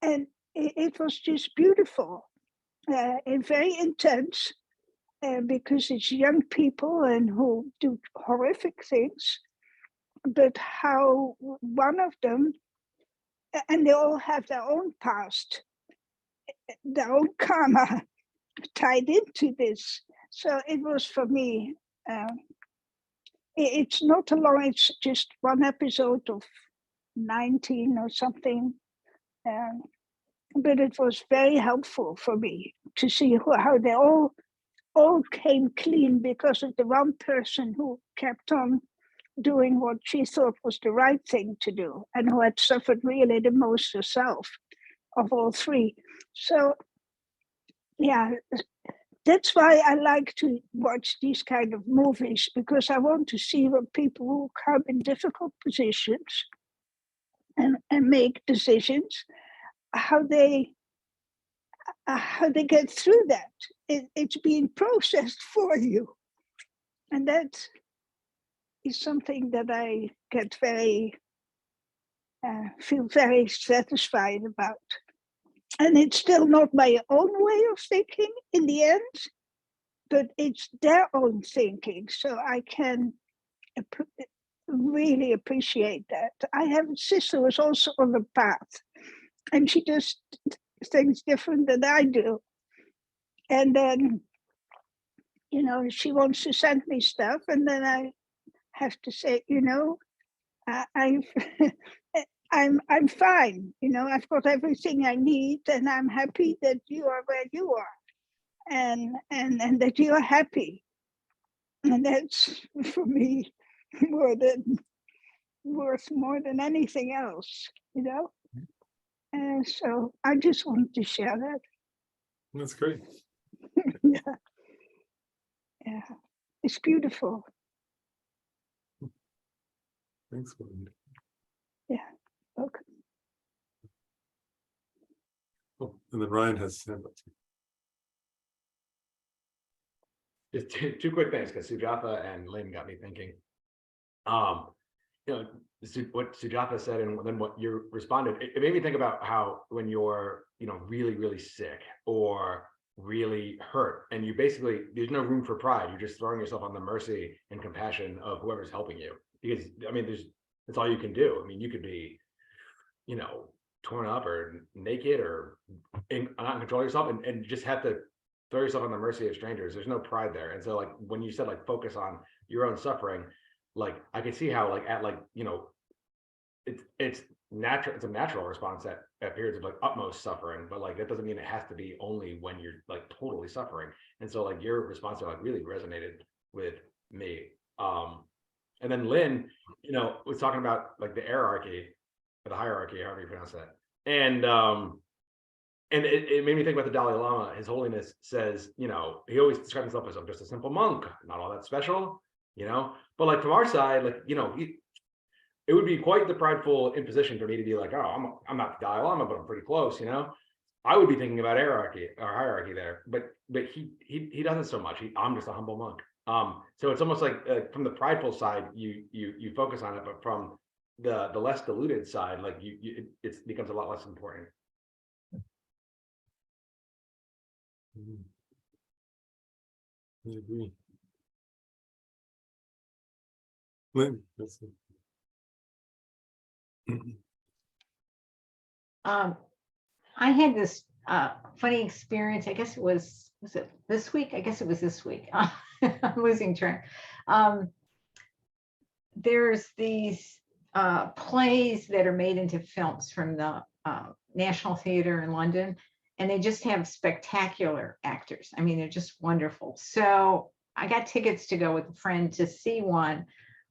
and it was just beautiful and very intense, because it's young people and who do horrific things, but how one of them, and they all have their own past, their own karma tied into this. So it was for me, it's not a long, it's just one episode of 19 or something. But it was very helpful for me to see how they all came clean because of the one person who kept on doing what she thought was the right thing to do, and who had suffered really the most herself of all three. So, yeah, that's why I like to watch these kind of movies, because I want to see what people who come in difficult positions and make decisions, how they get through that. It's being processed for you. And that is something that I get feel very satisfied about. And it's still not my own way of thinking in the end, but it's their own thinking. So I can really appreciate that. I have a sister who is also on the path, and she does things different than I do. And then, you know, she wants to send me stuff, and then I have to say, you know, I'm fine. You know, I've got everything I need, and I'm happy that you are where you are, and that you are happy. And that's for me worth more than anything else, you know. And so I just wanted to share that. That's great. Yeah, yeah, it's beautiful. Thanks, Wendy. Yeah, okay. Oh, and then Ryan has his hand up. Just two quick things, because Sujatha and Lynn got me thinking. You know, what Sujatha said and then what you responded, it made me think about how when you're, you know, really, really sick or really hurt, and you basically, there's no room for pride. You're just throwing yourself on the mercy and compassion of whoever's helping you. Because, I mean, that's all you can do. I mean, you could be, you know, torn up or naked or not control yourself, and just have to throw yourself on the mercy of strangers. There's no pride there. And so, like, when you said, like, focus on your own suffering, like, I can see how, like, at, like, you know, it's natural, it's a natural response at periods of, like, utmost suffering, but, like, that doesn't mean it has to be only when you're, like, totally suffering. And so, like, your response to, like, really resonated with me. And then Lynn, you know, was talking about, like, the hierarchy, or the hierarchy, however you pronounce that. And it made me think about the Dalai Lama. His Holiness says, you know, he always describes himself as just a simple monk, not all that special, you know. But, like, from our side, like, you know, it would be quite the prideful imposition for me to be like, oh, I'm not the Dalai Lama, but I'm pretty close, you know. I would be thinking about hierarchy there, but he doesn't so much. I'm just a humble monk. So it's almost like from the prideful side, you focus on it, but from the less diluted side, like it becomes a lot less important. I agree. Lynn, that's it. I had this funny experience. I guess was it this week? I guess it was this week. I'm losing track. There's these plays that are made into films from the National Theatre in London, and they just have spectacular actors. I mean, they're just wonderful. So I got tickets to go with a friend to see one,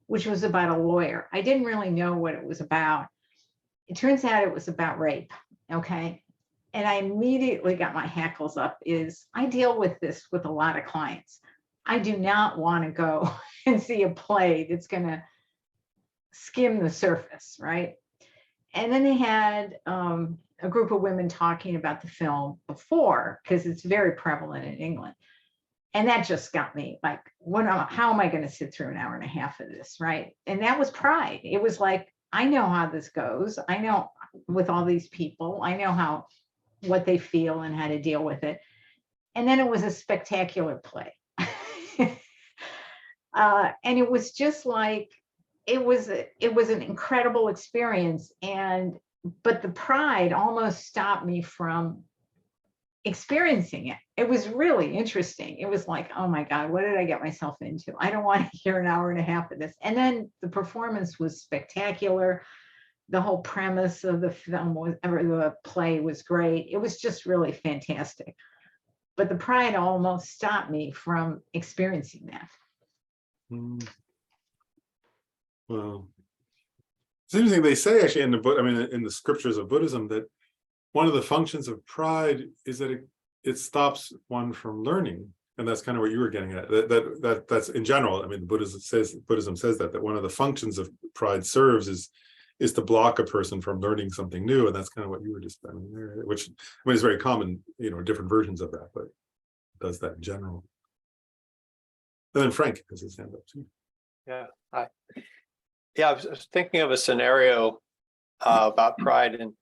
which was about a lawyer. I didn't really know what it was about. It turns out it was about rape. Okay. And I immediately got my hackles up. I deal with this with a lot of clients. I do not want to go and see a play that's going to skim the surface, right? And then they had a group of women talking about the film before, because it's very prevalent in England. And that just got me like, how am I going to sit through an hour and a half of this, right? And that was pride. It was like, I know how this goes. I know with all these people, I know what they feel and how to deal with it. And then it was a spectacular play. And it was just like, it was an incredible experience. But the pride almost stopped me from experiencing it. It was really interesting. It was like, oh my God, what did I get myself into? I don't want to hear an hour and a half of this. And then the performance was spectacular. The whole premise of the film the play was great. It was just really fantastic. But the pride almost stopped me from experiencing that. Well, it's interesting. They say actually in the book, I mean, in the scriptures of Buddhism, that one of the functions of pride is that it stops one from learning. And that's kind of what you were getting at. That's in general. I mean, Buddhism says that one of the functions of pride serves is to block a person from learning something new. And that's kind of what you were describing there, which I mean is very common, different versions of that, but it does that in general. And then Frank has his hand up too. Yeah, hi. Yeah, I was thinking of a scenario about pride, and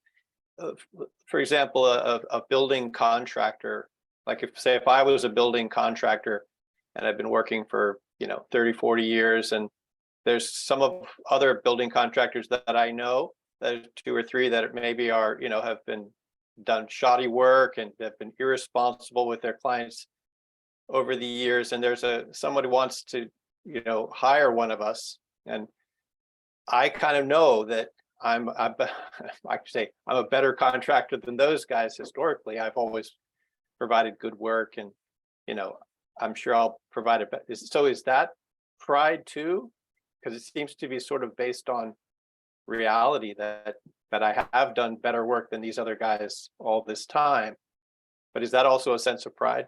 for example, a building contractor. Like if I was a building contractor and I've been working for 30, 40 years, and there's some of other building contractors that I know, there's 2 or 3 that maybe are have been done shoddy work and have been irresponsible with their clients over the years, and there's somebody wants to hire one of us, and I kind of know that I could say I'm a better contractor than those guys. Historically, I've always provided good work, and I'm sure I'll provide it. So is that pride too? Because it seems to be sort of based on reality that I have done better work than these other guys all this time. But is that also a sense of pride?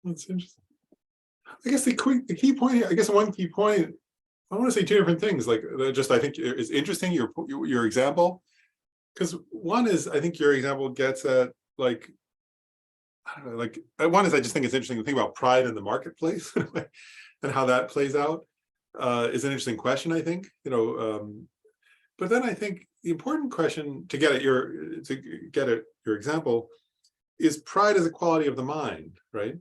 That's interesting. I guess the key point here, I guess one key point, I want to say 2 different things. Like I think is interesting your example, because one is I think your example gets at I don't know, one is I just think it's interesting to think about pride in the marketplace and how that plays out is an interesting question, I think, but then I think the important question to get at your example is pride as a quality of the mind, right?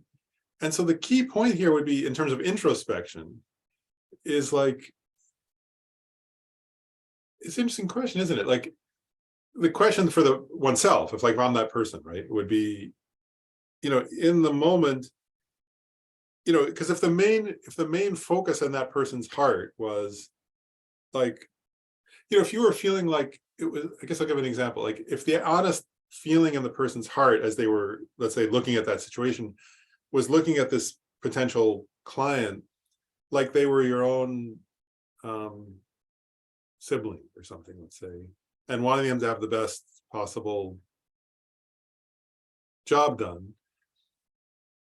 And so the key point here would be in terms of introspection is it's an interesting question, isn't it? Like the question for oneself, if I'm that person, right, would be, in the moment, because if the main focus on that person's heart was if you were feeling like it was, I guess I'll give an example, like if the honest feeling in the person's heart as they were, let's say, looking at that situation was looking at this potential client like they were your own sibling or something, let's say, and wanting them to have the best possible job done.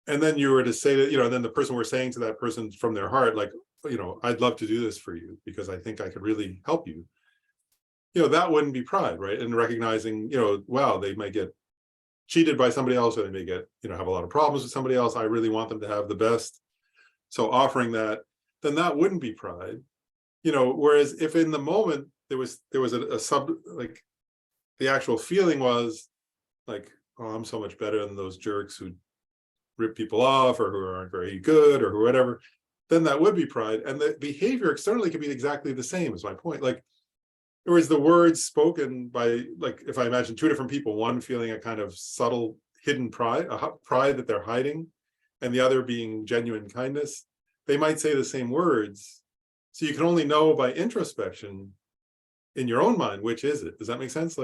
And then you were to say that, then the person were saying to that person from their heart, I'd love to do this for you because I think I could really help you. That wouldn't be pride, right? And recognizing, wow, they might get cheated by somebody else, or they may get, have a lot of problems with somebody else. I really want them to have the best. So offering that, then that wouldn't be pride. Whereas if in the moment there was a sub, the actual feeling was oh, I'm so much better than those jerks who rip people off or who aren't very good or whatever, then that would be pride. And the behavior externally could be exactly the same, is my point. There was the words spoken by, if I imagine 2 different people, one feeling a kind of subtle hidden pride, a pride that they're hiding, and the other being genuine kindness, they might say the same words. So you can only know by introspection in your own mind, which is it? Does that make sense?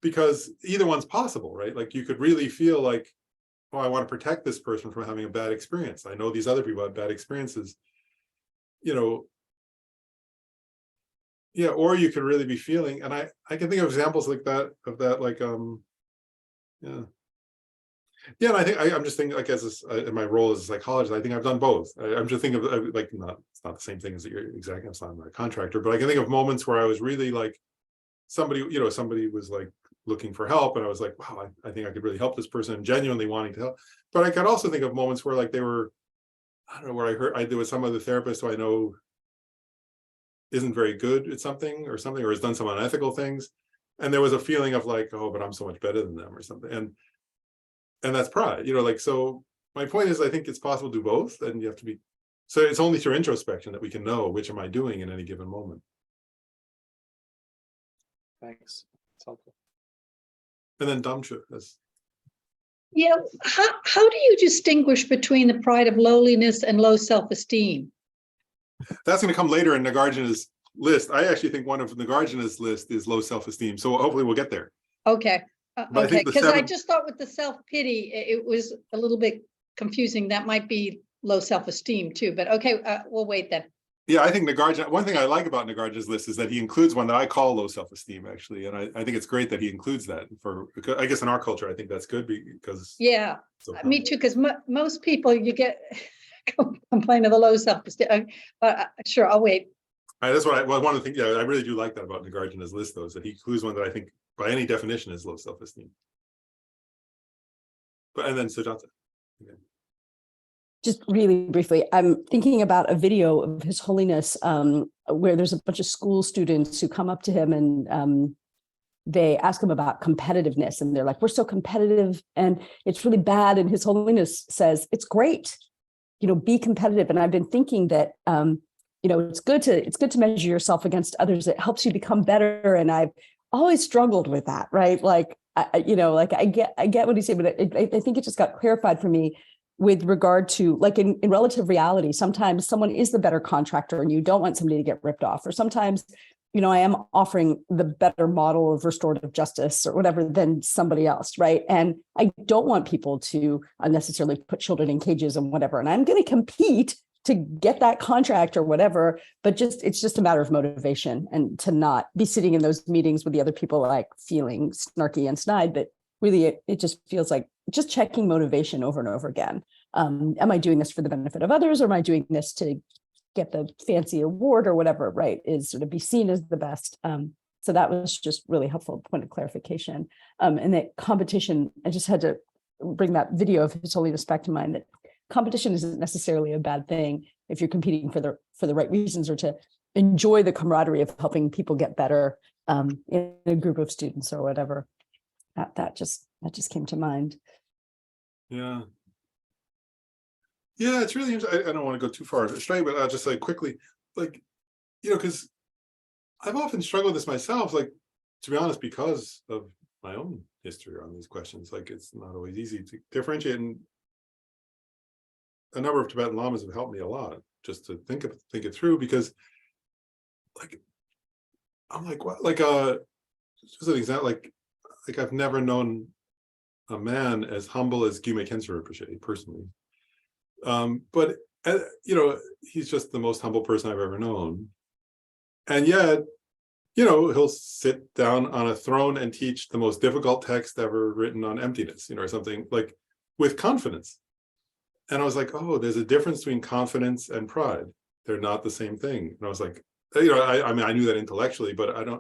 Because either one's possible, right? You could really feel oh, I want to protect this person from having a bad experience. I know these other people have bad experiences, yeah, or you could really be feeling, and I can think of examples like that, yeah, and I think I'm just thinking in my role as a psychologist, I think I've done both. I'm just thinking of it's not the same thing as you're exactly, I'm not a contractor, but I can think of moments where I was really somebody was looking for help, and I was wow, I think I could really help this person, and genuinely wanting to help. But I could also think of moments where they were, I don't know, where there was some other therapist who I know isn't very good at something, or has done some unethical things, and there was a feeling of oh, but I'm so much better than them or something, and that's pride, so my point is I think it's possible to do both, and you have to be, so it's only through introspection that we can know which am I doing in any given moment. Thanks. It's helpful. And then Damsha has. Yeah, how do you distinguish between the pride of lowliness and low self-esteem? That's going to come later in Nagarjuna's list. I actually think one of Nagarjuna's list is low self-esteem. So hopefully we'll get there. Okay. But I Okay, think the because I 7 just thought with the self-pity, it was a little bit confusing. That might be low self-esteem too, but okay, we'll wait then. Yeah, I think Nagarjuna, one thing I like about Nagarjuna's list is that he includes one that I call low self-esteem, actually. And I think it's great that he includes that because I guess in our culture, I think that's good because. Yeah, So me too, because most people you get complain of the low self-esteem. But sure, I'll wait. That's what one of the things, yeah, I really do like that about Nagarjuna's list, though, is that he includes one that I think by any definition is low self-esteem. And then Sujata. Okay. Just really briefly, I'm thinking about a video of His Holiness where there's a bunch of school students who come up to him and they ask him about competitiveness. And they're like, we're so competitive and it's really bad. And His Holiness says, it's great, be competitive. And I've been thinking that, it's good to measure yourself against others. It helps you become better. And I've always struggled with that, right? Like, I get what he's saying, but I think it just got clarified for me with regard to, like, in relative reality, sometimes someone is the better contractor and you don't want somebody to get ripped off. Or sometimes, I am offering the better model of restorative justice or whatever than somebody else, right? And I don't want people to unnecessarily put children in cages and whatever. And I'm going to compete to get that contract or whatever, but it's just a matter of motivation and to not be sitting in those meetings with the other people like feeling snarky and snide, but really it just feels like just checking motivation over and over again. Am I doing this for the benefit of others, or am I doing this to get the fancy award or whatever, right? Is sort of be seen as the best. So that was just really helpful point of clarification. And that competition, I just had to bring that video of His Holiness back to mind, that competition isn't necessarily a bad thing if you're competing for the right reasons or to enjoy the camaraderie of helping people get better in a group of students or whatever. That just came to mind. Yeah. Yeah, it's really interesting. I don't want to go too far astray, but I'll just say quickly, like, because I've often struggled with this myself, like, to be honest, because of my own history on these questions. Like, it's not always easy to differentiate. And a number of Tibetan lamas have helped me a lot just to think it through, because, like, I'm like, what? Like, just an example, like I've never known a man as humble as Gyume Khyentse Rinpoche personally. But he's just the most humble person I've ever known. And yet, he'll sit down on a throne and teach the most difficult text ever written on emptiness, or something, like, with confidence. And I was like, oh, there's a difference between confidence and pride. They're not the same thing. And I was like, I mean, I knew that intellectually, but I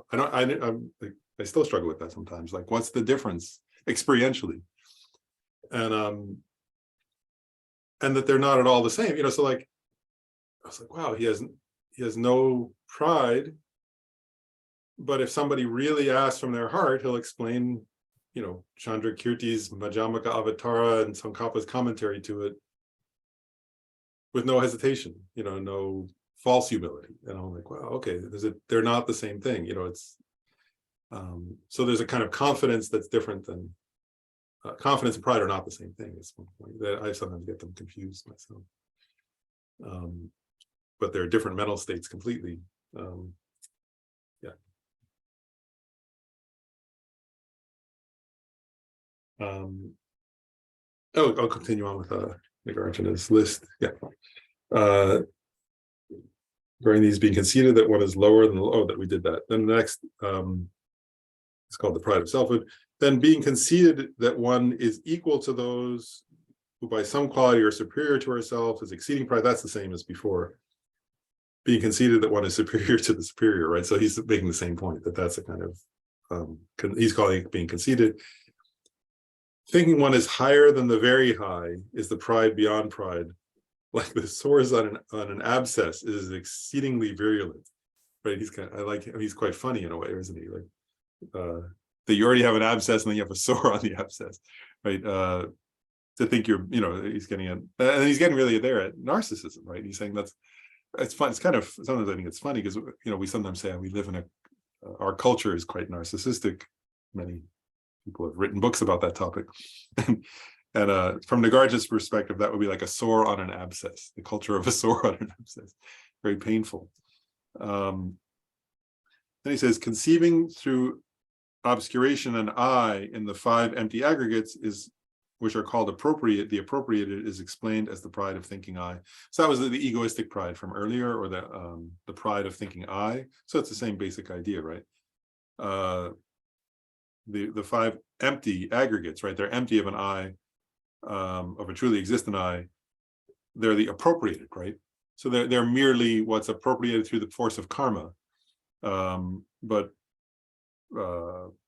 still struggle with that sometimes. Like, what's the difference experientially? And that they're not at all the same, so, like, I was like, wow, he has no pride, but if somebody really asks from their heart, he'll explain, Chandra Kirti's Majjhimaka Avatara and Tsongkhapa's commentary to it with no hesitation, no false humility. And I'm like, wow, okay, they're not the same thing, it's so there's a kind of confidence that's different than confidence and pride are not the same thing. At one point that I sometimes get them confused myself, but they're different mental states completely. Yeah. I'll continue on with Nagarjuna's list. Yeah. During these being conceded that one is lower than that we did that. Then the next it's called the pride of selfhood. Then being conceded that one is equal to those who by some quality are superior to ourselves is exceeding pride. That's the same as before. Being conceded that one is superior to the superior, right? So he's making the same point, that's a kind of, he's calling it being conceded. Thinking one is higher than the very high is the pride beyond pride. Like the sores on an abscess is exceedingly virulent, right? I like him. He's quite funny in a way, isn't he? Like, that you already have an abscess and then you have a sore on the abscess, right? To think he's getting it, and he's getting really there at narcissism, right? He's saying it's fun. It's kind of, sometimes I think it's funny because, we sometimes say we live in our culture is quite narcissistic. Many people have written books about that topic. And from Nagarjuna's perspective, that would be like a sore on an abscess, the culture of a sore on an abscess, very painful. Then he says, conceiving through obscuration and I in the 5 empty aggregates is which are called appropriate. The appropriated is explained as the pride of thinking I. So that was the egoistic pride from earlier, or the pride of thinking I. So it's the same basic idea, right? The five empty aggregates, right? They're empty of an I, of a truly existent I. They're the appropriated, right? So they're merely what's appropriated through the force of karma. But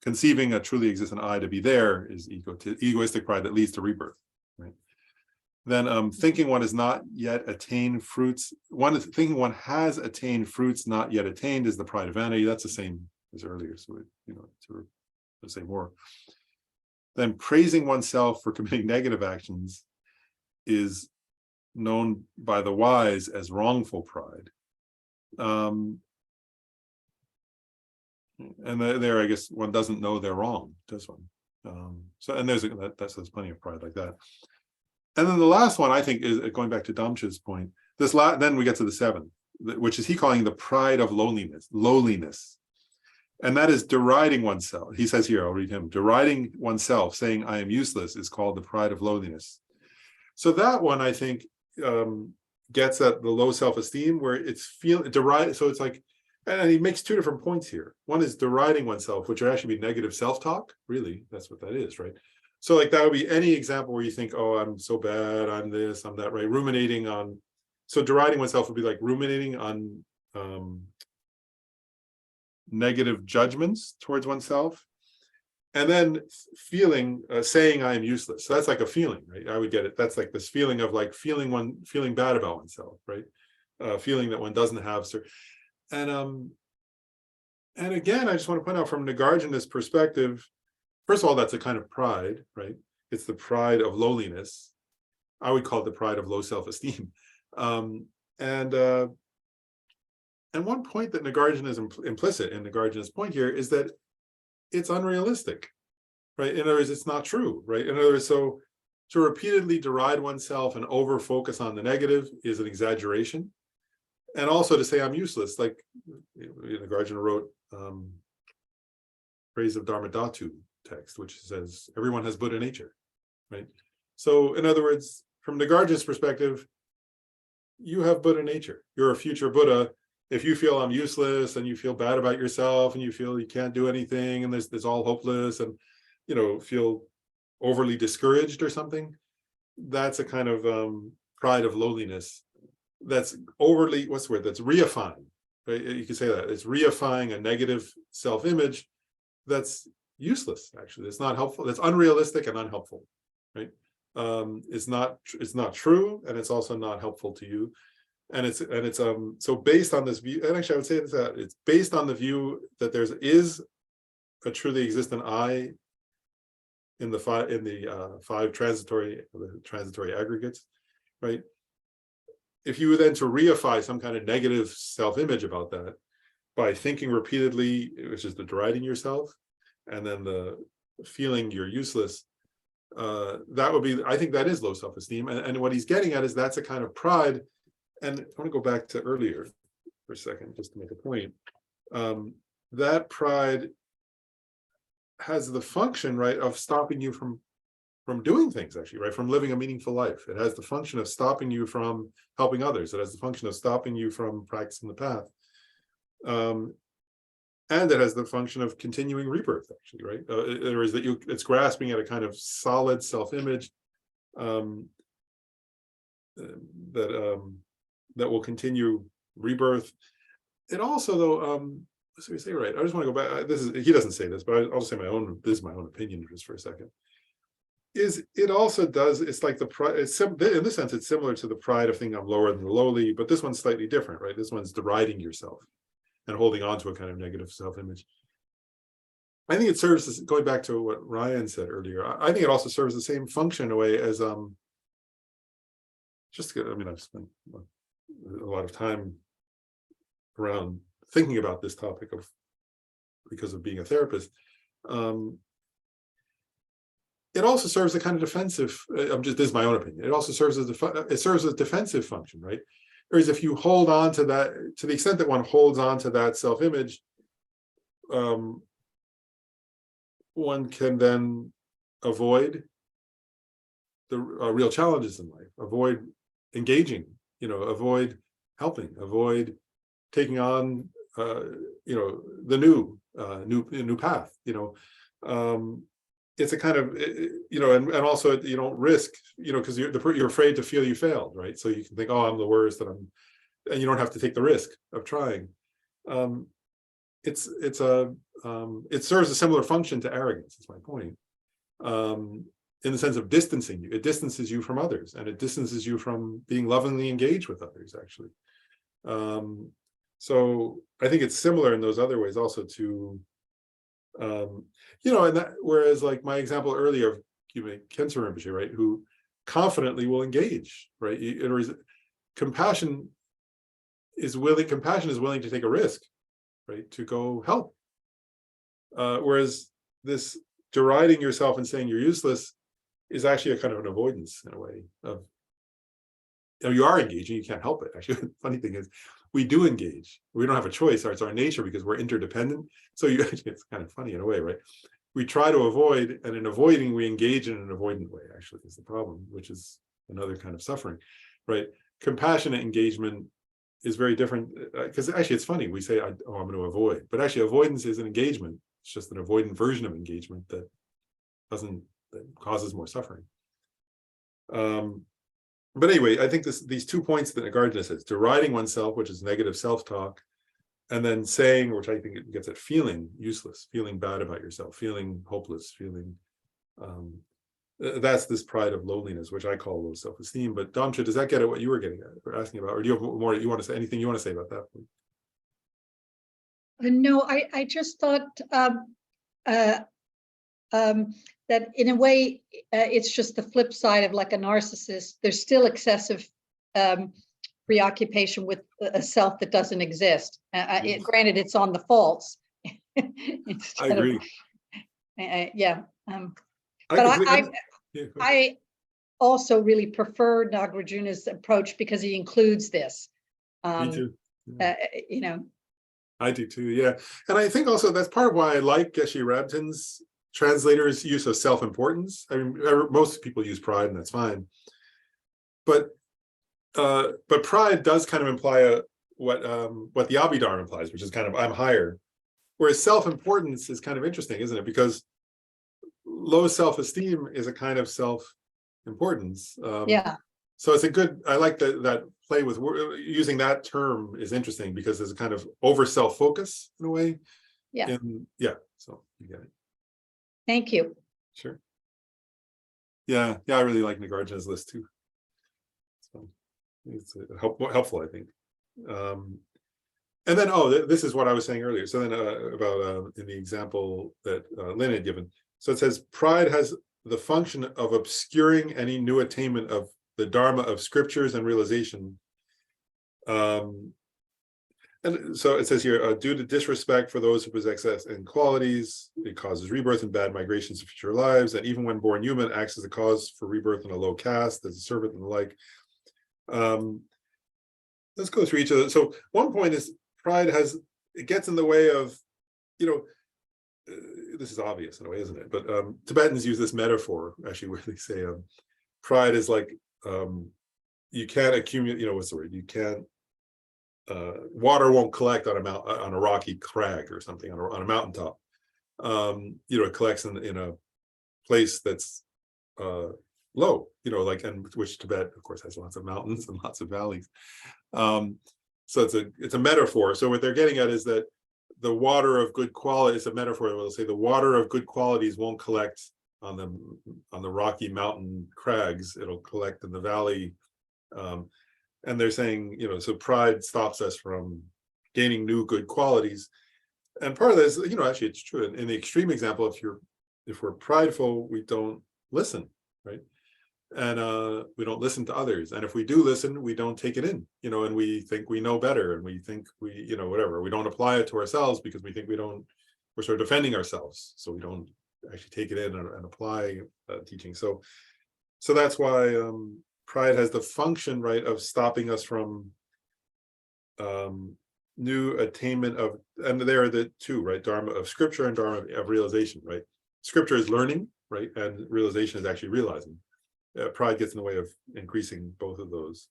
conceiving a truly existent I to be there is egoistic pride that leads to rebirth, right? Then thinking one has not yet attained fruits, thinking one has attained fruits not yet attained is the pride of vanity. That's the same as earlier, so to say more. Then praising oneself for committing negative actions is known by the wise as wrongful pride. And there, I guess one doesn't know they're wrong, does one? So, and there's plenty of pride like that. And then the last one, I think, is going back to Damcha's point. Then we get to the seventh, which is he calling the pride of lowliness. And that is deriding oneself. He says here, I'll read him, deriding oneself, saying I am useless, is called the pride of lowliness. So that one, I think, gets at the low self-esteem, where it's deride. So it's like, and he makes two different points here. One is deriding oneself, which would actually be negative self-talk. Really, that's what that is, right? So like that would be any example where you think, oh, I'm so bad, I'm this, I'm that, right? Ruminating on, so deriding oneself would be like ruminating on negative judgments towards oneself. And then feeling, saying I am useless. So that's like a feeling, right? I would get it. That's like this feeling of like feeling bad about oneself, right? Feeling that one doesn't have certain. And again, I just want to point out from Nagarjuna's perspective, first of all, that's a kind of pride, right? It's the pride of lowliness. I would call it the pride of low self-esteem. And one point that Nagarjuna is implicit in Nagarjuna's point here is that it's unrealistic, right? In other words, it's not true, right? In other words, so to repeatedly deride oneself and over focus on the negative is an exaggeration. And also to say I'm useless, like Nagarjuna wrote Praise of Dharmadhatu text, which says everyone has Buddha nature, right? So in other words, from Nagarjuna's perspective, you have Buddha nature. You're a future Buddha. If you feel I'm useless and you feel bad about yourself and you feel you can't do anything and there's all hopeless and feel overly discouraged or something, that's a kind of pride of lowliness. That's overly, what's the word? That's reifying, right? You could say that. It's reifying a negative self-image that's useless, actually. It's not helpful. It's unrealistic and unhelpful, right? It's not true, and it's also not helpful to you. And it's so based on this view, and actually I would say that it's based on the view that there is a truly existent I in the five transitory aggregates, right? If you were then to reify some kind of negative self-image about that by thinking repeatedly, which is the deriding yourself, and then the feeling you're useless, that would be, I think that is low self-esteem. And what he's getting at is that's a kind of pride. And I want to go back to earlier for a second, just to make a point. That pride has the function, right, of stopping you from doing things, actually, right, from living a meaningful life. It has the function of stopping you from helping others. It has the function of stopping you from practicing the path. And it has the function of continuing rebirth, actually, right? There is that it's grasping at a kind of solid self-image that will continue rebirth. It also, though, let's see, say right. I just want to go back. He doesn't say this, but I'll say this is my own opinion just for a second. It also does, it's like the pride, in this sense, it's similar to the pride of thinking I'm lower than the lowly, but this one's slightly different, right? This one's deriding yourself and holding on to a kind of negative self-image. I think it serves as, going back to what Ryan said earlier, I think it also serves the same function in a way as I've spent a lot of time around thinking about this topic because of being a therapist. It also serves a kind of defensive. This is my own opinion. It also serves as a defensive function, right? Whereas if you hold on to that, to the extent that one holds on to that self-image, one can then avoid the real challenges in life, avoid engaging, avoid helping, avoid taking on, the new path, it's a kind of, and also you don't risk, because you're afraid to feel you failed, right? So you can think, oh, I'm the worst, and you don't have to take the risk of trying. It serves a similar function to arrogance, is my point. In the sense of distancing you, it distances you from others, and it distances you from being lovingly engaged with others, actually. So I think it's similar in those other ways also to, and that, whereas like my example earlier of Khenso Rinpoche, right, who confidently will engage, right? Compassion is willing to take a risk, right, to go help. Whereas this deriding yourself and saying you're useless is actually a kind of an avoidance in a way of, you are engaging, you can't help it. Actually, the funny thing is we do engage. We don't have a choice. It's our nature because we're interdependent. So it's kind of funny in a way, right? We try to avoid, and in avoiding, we engage in an avoidant way, actually, is the problem, which is another kind of suffering, right? Compassionate engagement is very different, because actually it's funny. We say, I'm going to avoid, but actually avoidance is an engagement. It's just an avoidant version of engagement that causes more suffering. But anyway, I think these 2 points that Nagarjuna says, deriding oneself, which is negative self-talk, and then saying, which I think it gets at feeling useless, feeling bad about yourself, feeling hopeless, feeling, that's this pride of lowliness, which I call low self-esteem. But Damcha, does that get at what you were getting at or asking about? Or do you have more you want to say, anything you want to say about that? No, I just thought that in a way, it's just the flip side of like a narcissist. There's still excessive preoccupation with a self that doesn't exist. Granted, it's on the false. I agree. Yeah. But I also really prefer Nagarjuna's approach because he includes this. Me too. Yeah. I do too, yeah. And I think also that's part of why I like Geshe Rabtin's translator's use of self-importance. I mean, most people use pride, and that's fine. But pride does kind of imply what the Abhidharma implies, which is kind of I'm higher. Whereas self-importance is kind of interesting, isn't it? Because low self-esteem is a kind of self-importance. yeah. So it's a good, I like that play with using that term is interesting because there's a kind of over self-focus in a way. Yeah. So you get it. Thank you. Sure. Yeah, I really like Nagarjuna's list too. So it's helpful, I think. And then, this is what I was saying earlier. So then about in the example that Lynn had given. So it says, pride has the function of obscuring any new attainment of the Dharma of scriptures and realization. And so it says here, due to disrespect for those who possess excess in qualities, it causes rebirth and bad migrations to future lives. And even when born human, acts as a cause for rebirth in a low caste, as a servant and the like. Let's go through each of those. So one point is pride it gets in the way of, this is obvious in a way, isn't it? But Tibetans use this metaphor, actually, where they say pride is like, you can't accumulate, what's the word? You can't, water won't collect on a rocky crag or something, on a mountaintop. It collects in a place that's low, and which Tibet, of course, has lots of mountains and lots of valleys. So it's a metaphor. So what they're getting at is that the water of good quality is a metaphor. They'll say the water of good qualities won't collect on the rocky mountain crags. It'll collect in the valley. And they're saying, so pride stops us from gaining new good qualities. And part of this, actually it's true. In the extreme example, if we're prideful, we don't listen, right? And we don't listen to others. And if we do listen, we don't take it in, and we think we know better, and we think we, whatever. We don't apply it to ourselves because we think we're sort of defending ourselves. So we don't actually take it in and apply teaching. So that's why pride has the function, right, of stopping us from new attainment of, and there are the two, right, Dharma of scripture and Dharma of realization, right? Scripture is learning, right, and realization is actually realizing. pride gets in the way of increasing both of those.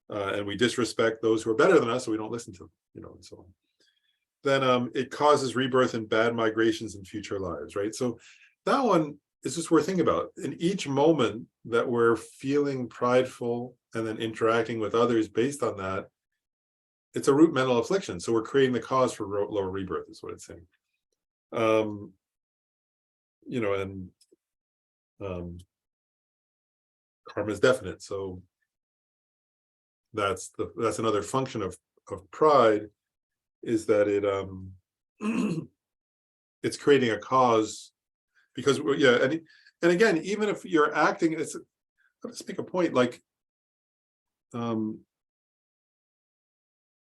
And we disrespect those who are better than us, so we don't listen to them, and so on. Then it causes rebirth and bad migrations in future lives, right? So that one is just worth thinking about. In each moment that we're feeling prideful and then interacting with others based on that, it's a root mental affliction. So we're creating the cause for lower rebirth, is what it's saying. Karma is definite. So that's another function of pride, is that it it's creating a cause, because and again, even if you're acting, I'll just make a point, like I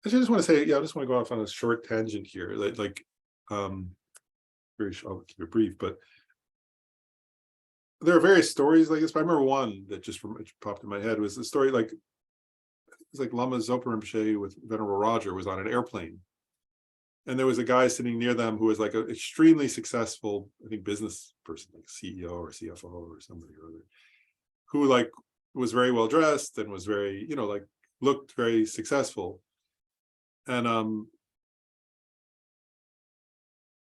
just want to say, I just want to go off on a short tangent here, very short, I'll keep it brief, but there are various stories like this, but I remember one that just popped in my head. Was the story it's like Lama Zopa Rinpoche with Venerable Roger was on an airplane, and there was a guy sitting near them who was like an extremely successful, I think, business person, like CEO or CFO or somebody or other, who like was very well dressed and was very, looked very successful. And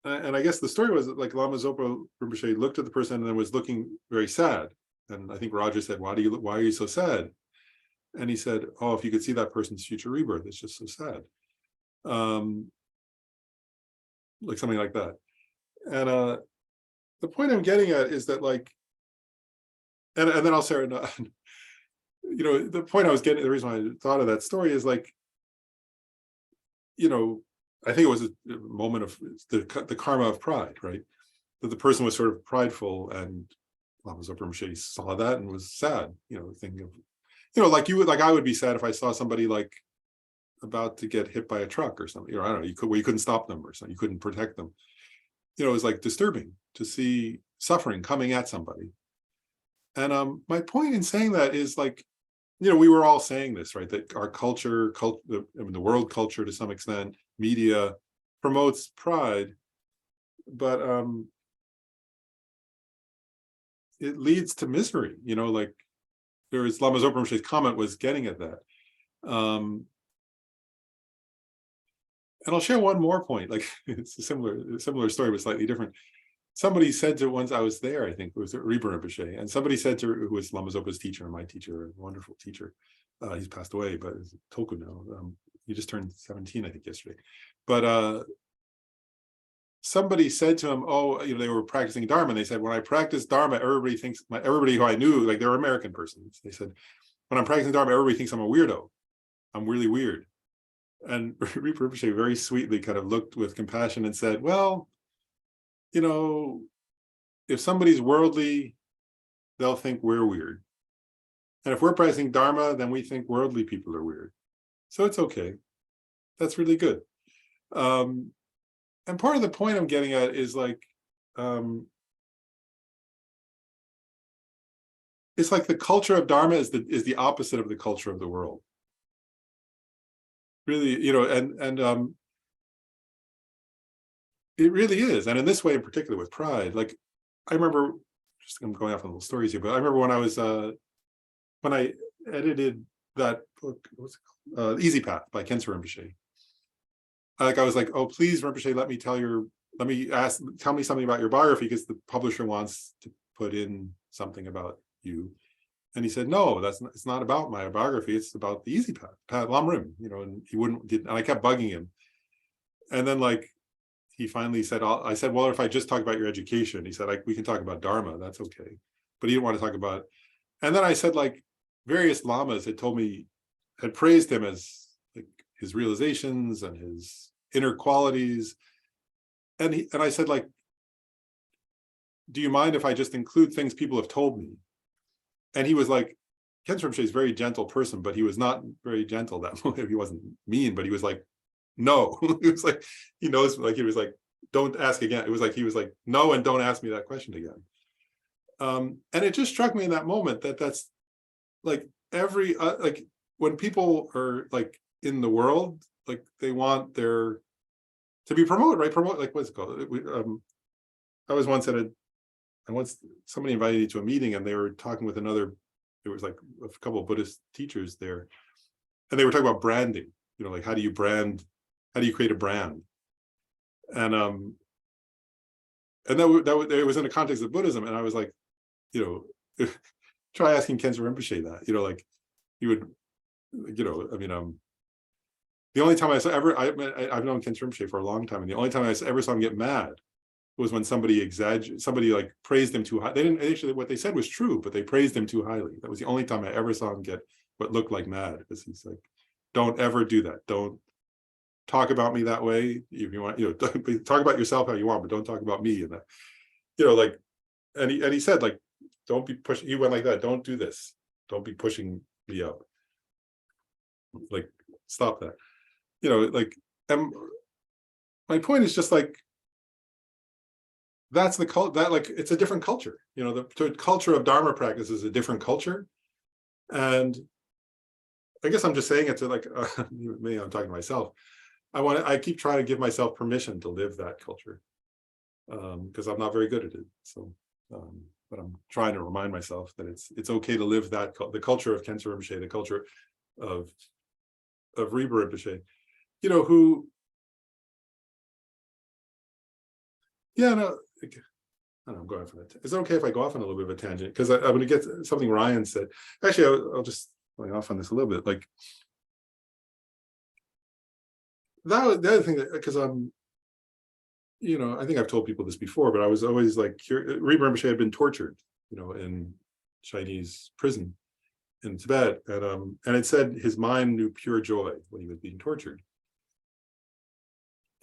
I guess the story was that, like, Lama Zopa Rinpoche looked at the person and then was looking very sad. And I think Roger said, why are you so sad? And he said, oh, if you could see that person's future rebirth, it's just so sad. Like something like that. And the point I'm getting at is that, like, and then I'll say, the point I was getting, the reason why I thought of that story is, like, I think it was a moment of the karma of pride, right? That the person was sort of prideful, and Lama Zopa Rinpoche saw that and was sad, thinking of, like I would be sad if I saw somebody like about to get hit by a truck or something, I don't know, you couldn't stop them or something, you couldn't protect them. It was like disturbing to see suffering coming at somebody. And my point in saying that is, like, we were all saying this, right? That our culture, the world culture to some extent, media promotes pride, but it leads to misery. Like there was Lama Zopa Rinpoche's comment was getting at that. And I'll share one more point. Like, it's a similar story, but slightly different. Somebody said to, once I was there, I think it was Rebbe Rinpoche, and somebody said to, who was Lama Zopa's teacher and my teacher, a wonderful teacher, he's passed away, but he's Toku now. He just turned 17, I think, yesterday. But somebody said to him, oh, they were practicing Dharma, and they said, when I practice Dharma, everybody who I knew, like, they were American persons, they said, when I'm practicing Dharma, everybody thinks I'm a weirdo. I'm really weird. And Rebbe Rinpoche very sweetly kind of looked with compassion and said, well, if somebody's worldly, they'll think we're weird. And if we're practicing Dharma, then we think worldly people are weird. So it's okay. That's really good. And part of the point I'm getting at is, like, it's like the culture of Dharma is the opposite of the culture of the world. Really, and it really is. And in this way in particular with pride, like, I remember, I'm going off on little stories here, but I remember when I was when I edited that book, what's it called? Easy Path by Khensa Rinpoche. Like, I was like, oh, please, Rinpoche, tell me something about your biography, because the publisher wants to put in something about you. And he said, no, it's not about my biography, it's about the Easy Path, Pat Lamrim, and he and I kept bugging him. And then, like, he finally said, I said, well, if I just talk about your education, he said, like, we can talk about Dharma, that's okay. But he didn't want to talk about, and then I said, like, various lamas had praised him as, like, his realizations and his inner qualities. And I said, like, do you mind if I just include things people have told me? And he was like, Khensa Rinpoche is a very gentle person, but he was not very gentle that way. He wasn't mean, but he was like, no. He was like, he knows, like, he was like, don't ask again. It was like, he was like, no, and don't ask me that question again. And it just struck me in that moment that's like like, when people are, like, in the world, like, they want to be promoted, right? Promote, like, what's it called? I was once somebody invited me to a meeting, and they were talking with another there was like a couple of Buddhist teachers there, and they were talking about branding, you know, like how do you create a brand? And that it was in the context of Buddhism, and I was like, you know, try asking Khenzo Rinpoche that, you know, like he would, you know, I mean, the only time I've known Khenzo Rinpoche for a long time, and the only time I ever saw him get mad was when somebody like praised him too high. They didn't actually, what they said was true, but they praised him too highly. That was the only time I ever saw him get what looked like mad, because he's like, don't ever do that. Don't talk about me that way. If you want, you know, talk about yourself how you want, but don't talk about me. And that, you know, like, and he said, like, don't be pushing, he went like that, don't do this. Don't be pushing me up. Like, stop that. You know, like, and my point is just like, that's the culture, that like, it's a different culture. You know, the culture of Dharma practice is a different culture. And I guess I'm just saying it to like, maybe I'm talking to myself. I keep trying to give myself permission to live that culture, because I'm not very good at it. So, but I'm trying to remind myself that it's okay to live that the culture of Khenzo Rinpoche, the culture of Rinpa Rinpoche, you know, who, yeah, no, I don't know, I'm going off on it. Is it okay if I go off on a little bit of a tangent? Because I'm going to get something Ryan said. Actually, I'll just going off on this a little bit. Like, that the other thing that, because I'm, you know, I think I've told people this before, but I was always like, Rinpa Rinpoche had been tortured, you know, in Chinese prison in Tibet, and it said his mind knew pure joy when he was being tortured.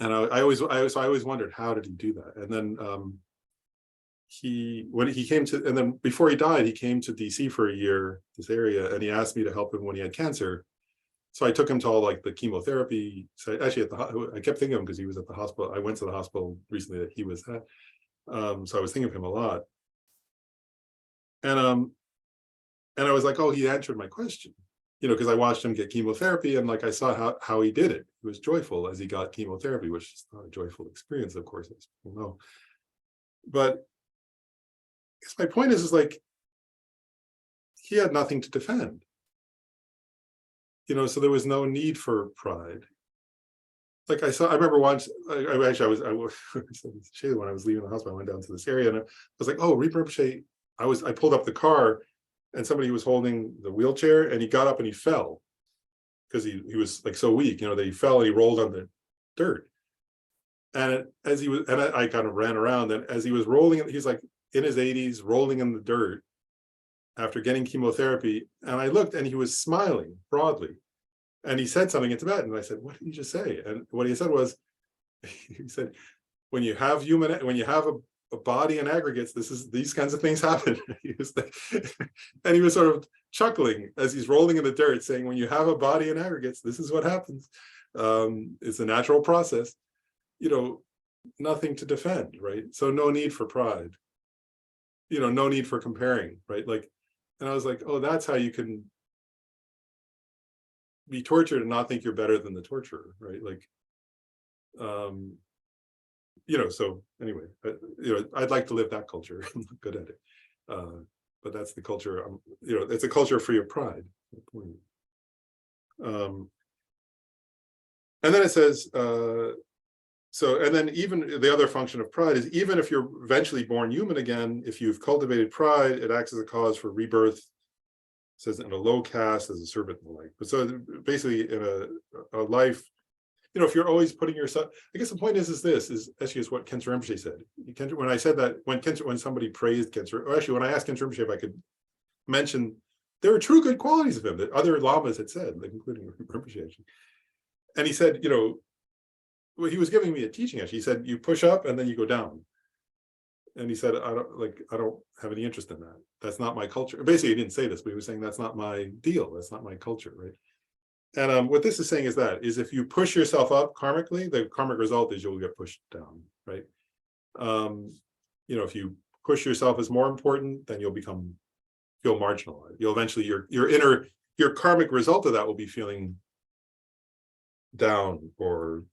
And I always wondered, how did he do that? And then when he came to, and then before he died, he came to DC for a year, this area, and he asked me to help him when he had cancer. So I took him to all like the chemotherapy. So actually, I kept thinking of him because he was at the hospital. I went to the hospital recently that he was at, so I was thinking of him a lot. And I was like, oh, he answered my question, you know, because I watched him get chemotherapy, and like I saw how he did it. He was joyful as he got chemotherapy, which is not a joyful experience, of course, as people know. But I guess my point is like, he had nothing to defend. You know, so there was no need for pride. Like I remember once, I was when I was leaving the hospital, I went down to this area, and I was like, oh, Rinpa Rinpoche, I pulled up the car, and somebody was holding the wheelchair, and he got up and he fell because he was like so weak, you know, that he fell and he rolled on the dirt. And as he was, and I kind of ran around, and as he was rolling, he's like in his 80s, rolling in the dirt after getting chemotherapy. And I looked, and he was smiling broadly. And he said something in Tibetan, and I said, what did he just say? And what he said was, he said, when you have a body and aggregates, these kinds of things happen. He was like, and he was sort of chuckling as he's rolling in the dirt, saying, when you have a body and aggregates, this is what happens. It's a natural process, you know, nothing to defend, right? So no need for pride, you know, no need for comparing, right? Like, and I was like, oh, that's how you can be tortured and not think you're better than the torturer, right? Like, you know, so anyway, you know, I'd like to live that culture. I'm not good at it, but that's the culture. You know, it's a culture free of pride. And then it says, so, and then even the other function of pride is, even if you're eventually born human again, if you've cultivated pride, it acts as a cause for rebirth. It says in a low caste as a servant and the like. But so basically in a life, you know, if you're always putting yourself, I guess the point is actually what Khenzo Rinpoche said. When I said that, when somebody praised Khenzo, or actually when I asked Khenzo Rinpoche if I could mention, there were true good qualities of him that other lamas had said, like including Rinpoche actually. And he said, you know, well, he was giving me a teaching actually. He said, you push up and then you go down. And he said, I don't have any interest in that. That's not my culture. Basically, he didn't say this, but he was saying that's not my deal. That's not my culture, right? And what this is saying is if you push yourself up karmically, the karmic result is you'll get pushed down, right? You know, if you push yourself as more important, then you'll feel marginalized. You'll eventually, your karmic result of that will be feeling down or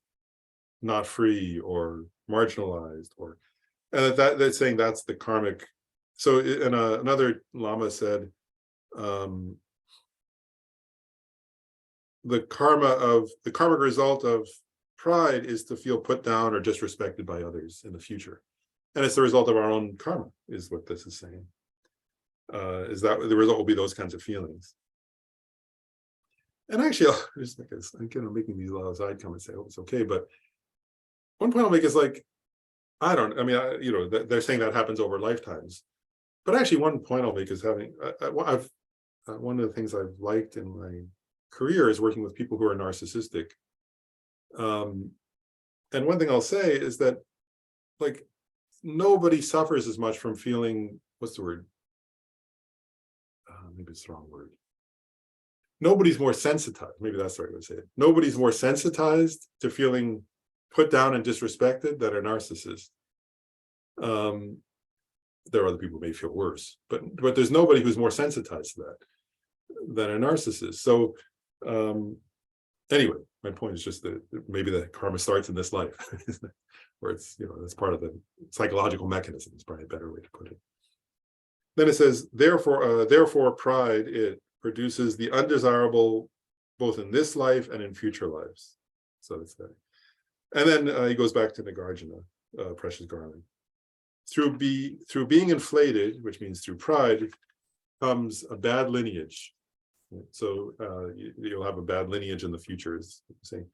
not free or marginalized, or that's saying that's the karmic. So another lama said, the karmic result of pride is to feel put down or disrespected by others in the future. And it's the result of our own karma, is what this is saying. Is that the result will be those kinds of feelings. And actually, I'll just make this, I'm kind of making these little side comments, say, oh, it's okay. But one point I'll make is like, they're saying that happens over lifetimes. But actually, one point I'll make is having, one of the things I've liked in my career is working with people who are narcissistic. And one thing I'll say is that, like, nobody suffers as much from feeling, what's the word? Maybe it's the wrong word. Nobody's more sensitized. Maybe that's the right way to say it. Nobody's more sensitized to feeling put down and disrespected than a narcissist. There are other people who may feel worse, but there's nobody who's more sensitized to that than a narcissist. So anyway, my point is just that maybe the karma starts in this life, where it's, that's part of the psychological mechanism. It's probably a better way to put it. Then it says, therefore pride, it produces the undesirable both in this life and in future lives. So it's that. And then he goes back to Nagarjuna, Precious Garland. Through being inflated, which means through pride, comes a bad lineage. So you'll have a bad lineage in the future, is saying.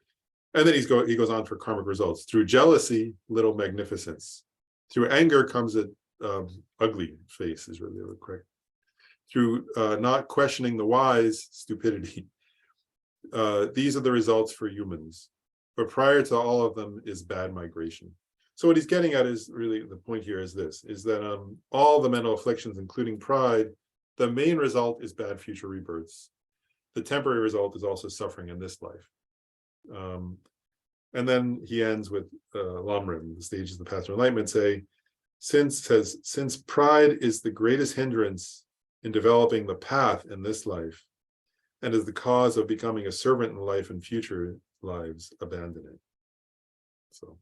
And then he goes on for karmic results. Through jealousy, little magnificence. Through anger comes a ugly face, is really correct. Through not questioning the wise, stupidity. These are the results for humans. But prior to all of them is bad migration. So what he's getting at is really, the point here is this, is that all the mental afflictions, including pride, the main result is bad future rebirths. The temporary result is also suffering in this life. And then he ends with Lamrim, the stages of the path to enlightenment, since pride is the greatest hindrance in developing the path in this life, and is the cause of becoming a servant in life and future lives, abandon it. So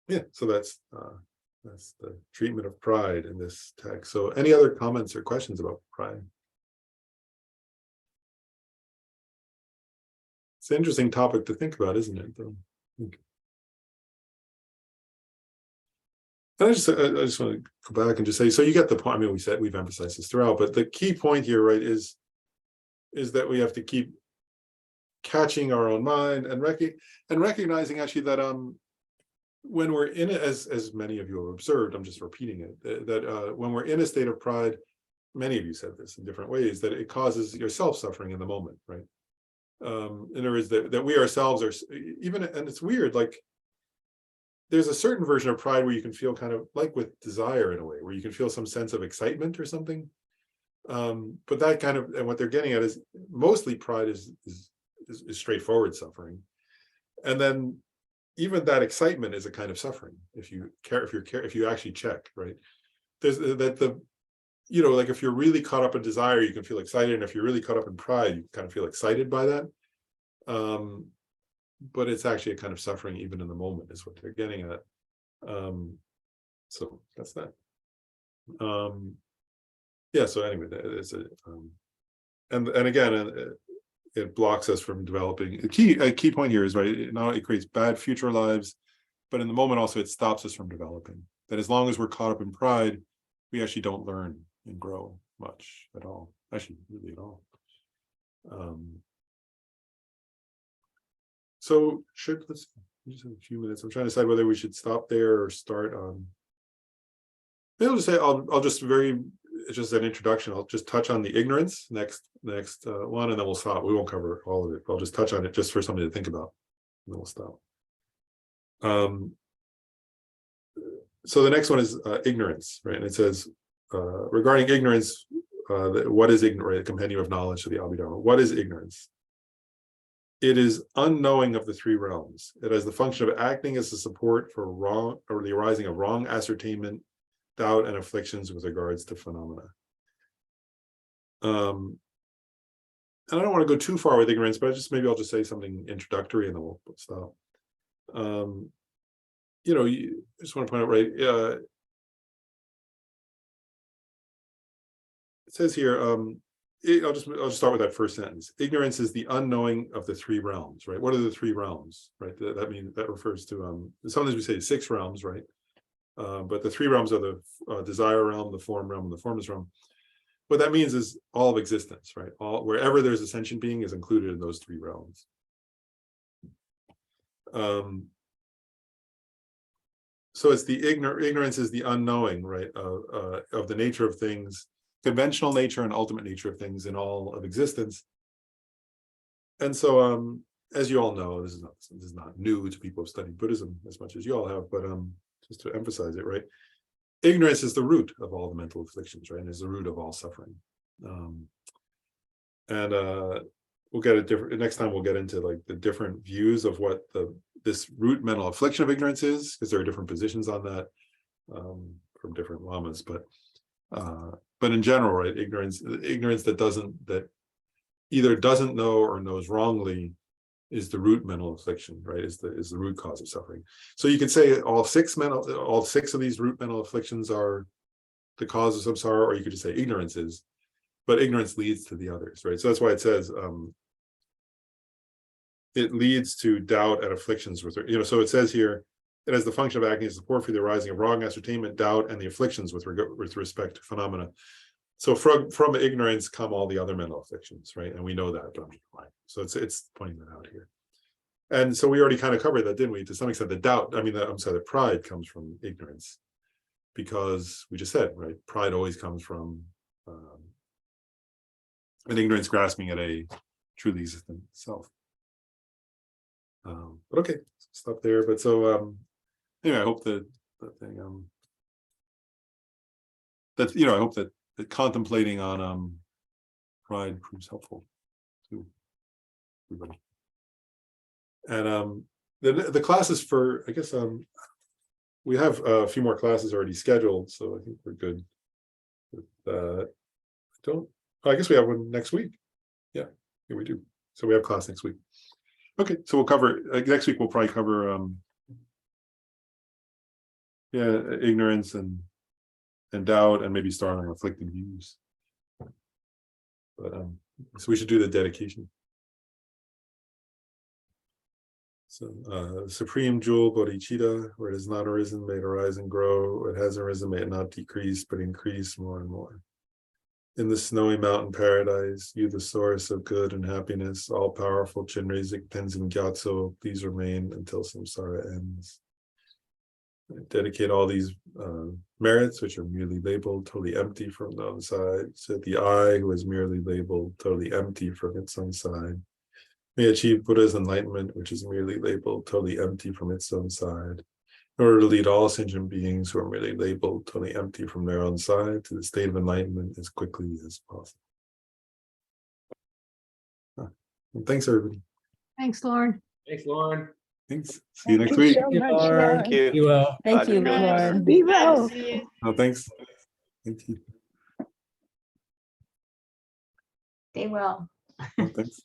yeah, so that's the treatment of pride in this text. So any other comments or questions about pride? It's an interesting topic to think about, isn't it? I just want to go back and just say, so you get the point. I mean, we've emphasized this throughout, but the key point here, right, is that we have to keep catching our own mind and recognizing actually that when we're in it, as many of you have observed, I'm just repeating it, that when we're in a state of pride, many of you said this in different ways, that it causes yourself suffering in the moment, right? In other words, that we ourselves are even, and it's weird, like there's a certain version of pride where you can feel kind of like with desire in a way, where you can feel some sense of excitement or something. But that kind of, and what they're getting at is mostly pride is straightforward suffering. And then even that excitement is a kind of suffering if you actually check, right? There's that like if you're really caught up in desire, you can feel excited, and if you're really caught up in pride, you kind of feel excited by that. But it's actually a kind of suffering even in the moment, is what they're getting at. So that's that. Yeah. So anyway, it's and again, it blocks us from developing. A key point here is, right, it not only creates bad future lives, but in the moment also it stops us from developing. That as long as we're caught up in pride, we actually don't learn and grow much at all. Actually, really at all. So let's just have a few minutes. I'm trying to decide whether we should stop there or start on. Maybe I'll just say I'll just it's just an introduction. I'll just touch on the ignorance next one, and then we'll stop. We won't cover all of it. I'll just touch on it just for something to think about, and then we'll stop. So the next one is ignorance, right? And it says regarding ignorance, what is ignorance? Right? A compendium of knowledge to the Abhidharma. What is ignorance? It is unknowing of the three realms. It has the function of acting as a support for wrong, or the arising of wrong ascertainment, doubt, and afflictions with regards to phenomena. And I don't want to go too far with ignorance, but maybe I'll just say something introductory and then we'll stop. I just want to point out, right? says here, I'll just start with that first sentence. Ignorance is the unknowing of the three realms, right? What are the three realms, right? That means that refers to sometimes we say six realms, right? But the three realms are the desire realm, the form realm, and the formless realm. What that means is all of existence, right? Wherever there's a sentient being is included in those three realms. So it's the ignorance is the unknowing, right, of the nature of things, conventional nature and ultimate nature of things in all of existence. And so, as you all know, this is not new to people who've studied Buddhism as much as you all have, but just to emphasize it, right? Ignorance is the root of all the mental afflictions, right? And is the root of all suffering. We'll get a different next time. We'll get into like the different views of what this root mental affliction of ignorance is, because there are different positions on that from different lamas. But in general, right, ignorance that either doesn't know or knows wrongly is the root mental affliction, right? Is the root cause of suffering. So you could say all six of these root mental afflictions are the cause of samsara, or you could just say ignorance is. But ignorance leads to the others, right? So that's why it says it leads to doubt and afflictions with, so it says here, it has the function of acting as support for the arising of wrong ascertainment, doubt, and the afflictions with respect to phenomena. So from ignorance come all the other mental afflictions, right? And we know that, don't we? So it's pointing that out here. And so we already kind of covered that, didn't we? To some extent, the pride comes from ignorance, because we just said, right? Pride always comes from an ignorance grasping at a truly existent self. But okay, stop there. But so anyway, I hope that I hope that contemplating on pride proves helpful to everybody. And the classes for, I guess we have a few more classes already scheduled, so I think we're good with that. I guess we have one next week. Yeah, we do. So we have class next week. Okay, so we'll cover next week. We'll probably cover ignorance and doubt, and maybe start on afflicting views. But so we should do the dedication. So supreme jewel bodhicitta, where it has not arisen, may it arise and grow. It has arisen, may it not decrease, but increase more and more. In the snowy mountain paradise, you the source of good and happiness, all powerful Chenrezig Tenzin Gyatso, please remain until samsara ends. I dedicate all these merits, which are merely labeled, totally empty from the other side. So the I, who is merely labeled, totally empty from its own side, may achieve Buddha's enlightenment, which is merely labeled, totally empty from its own side, in order to lead all sentient beings who are merely labeled, totally empty from their own side, to the state of enlightenment as quickly as possible. Well, thanks, everybody. Thanks, Lauren. Thanks, Lauren. Thanks. See you next Thank you week. so much, Thank Lauren. you. You will. Thank Glad you, you're feeling better. Lauren. Be well. Oh, thanks. Thank you. Stay well. Oh, thanks.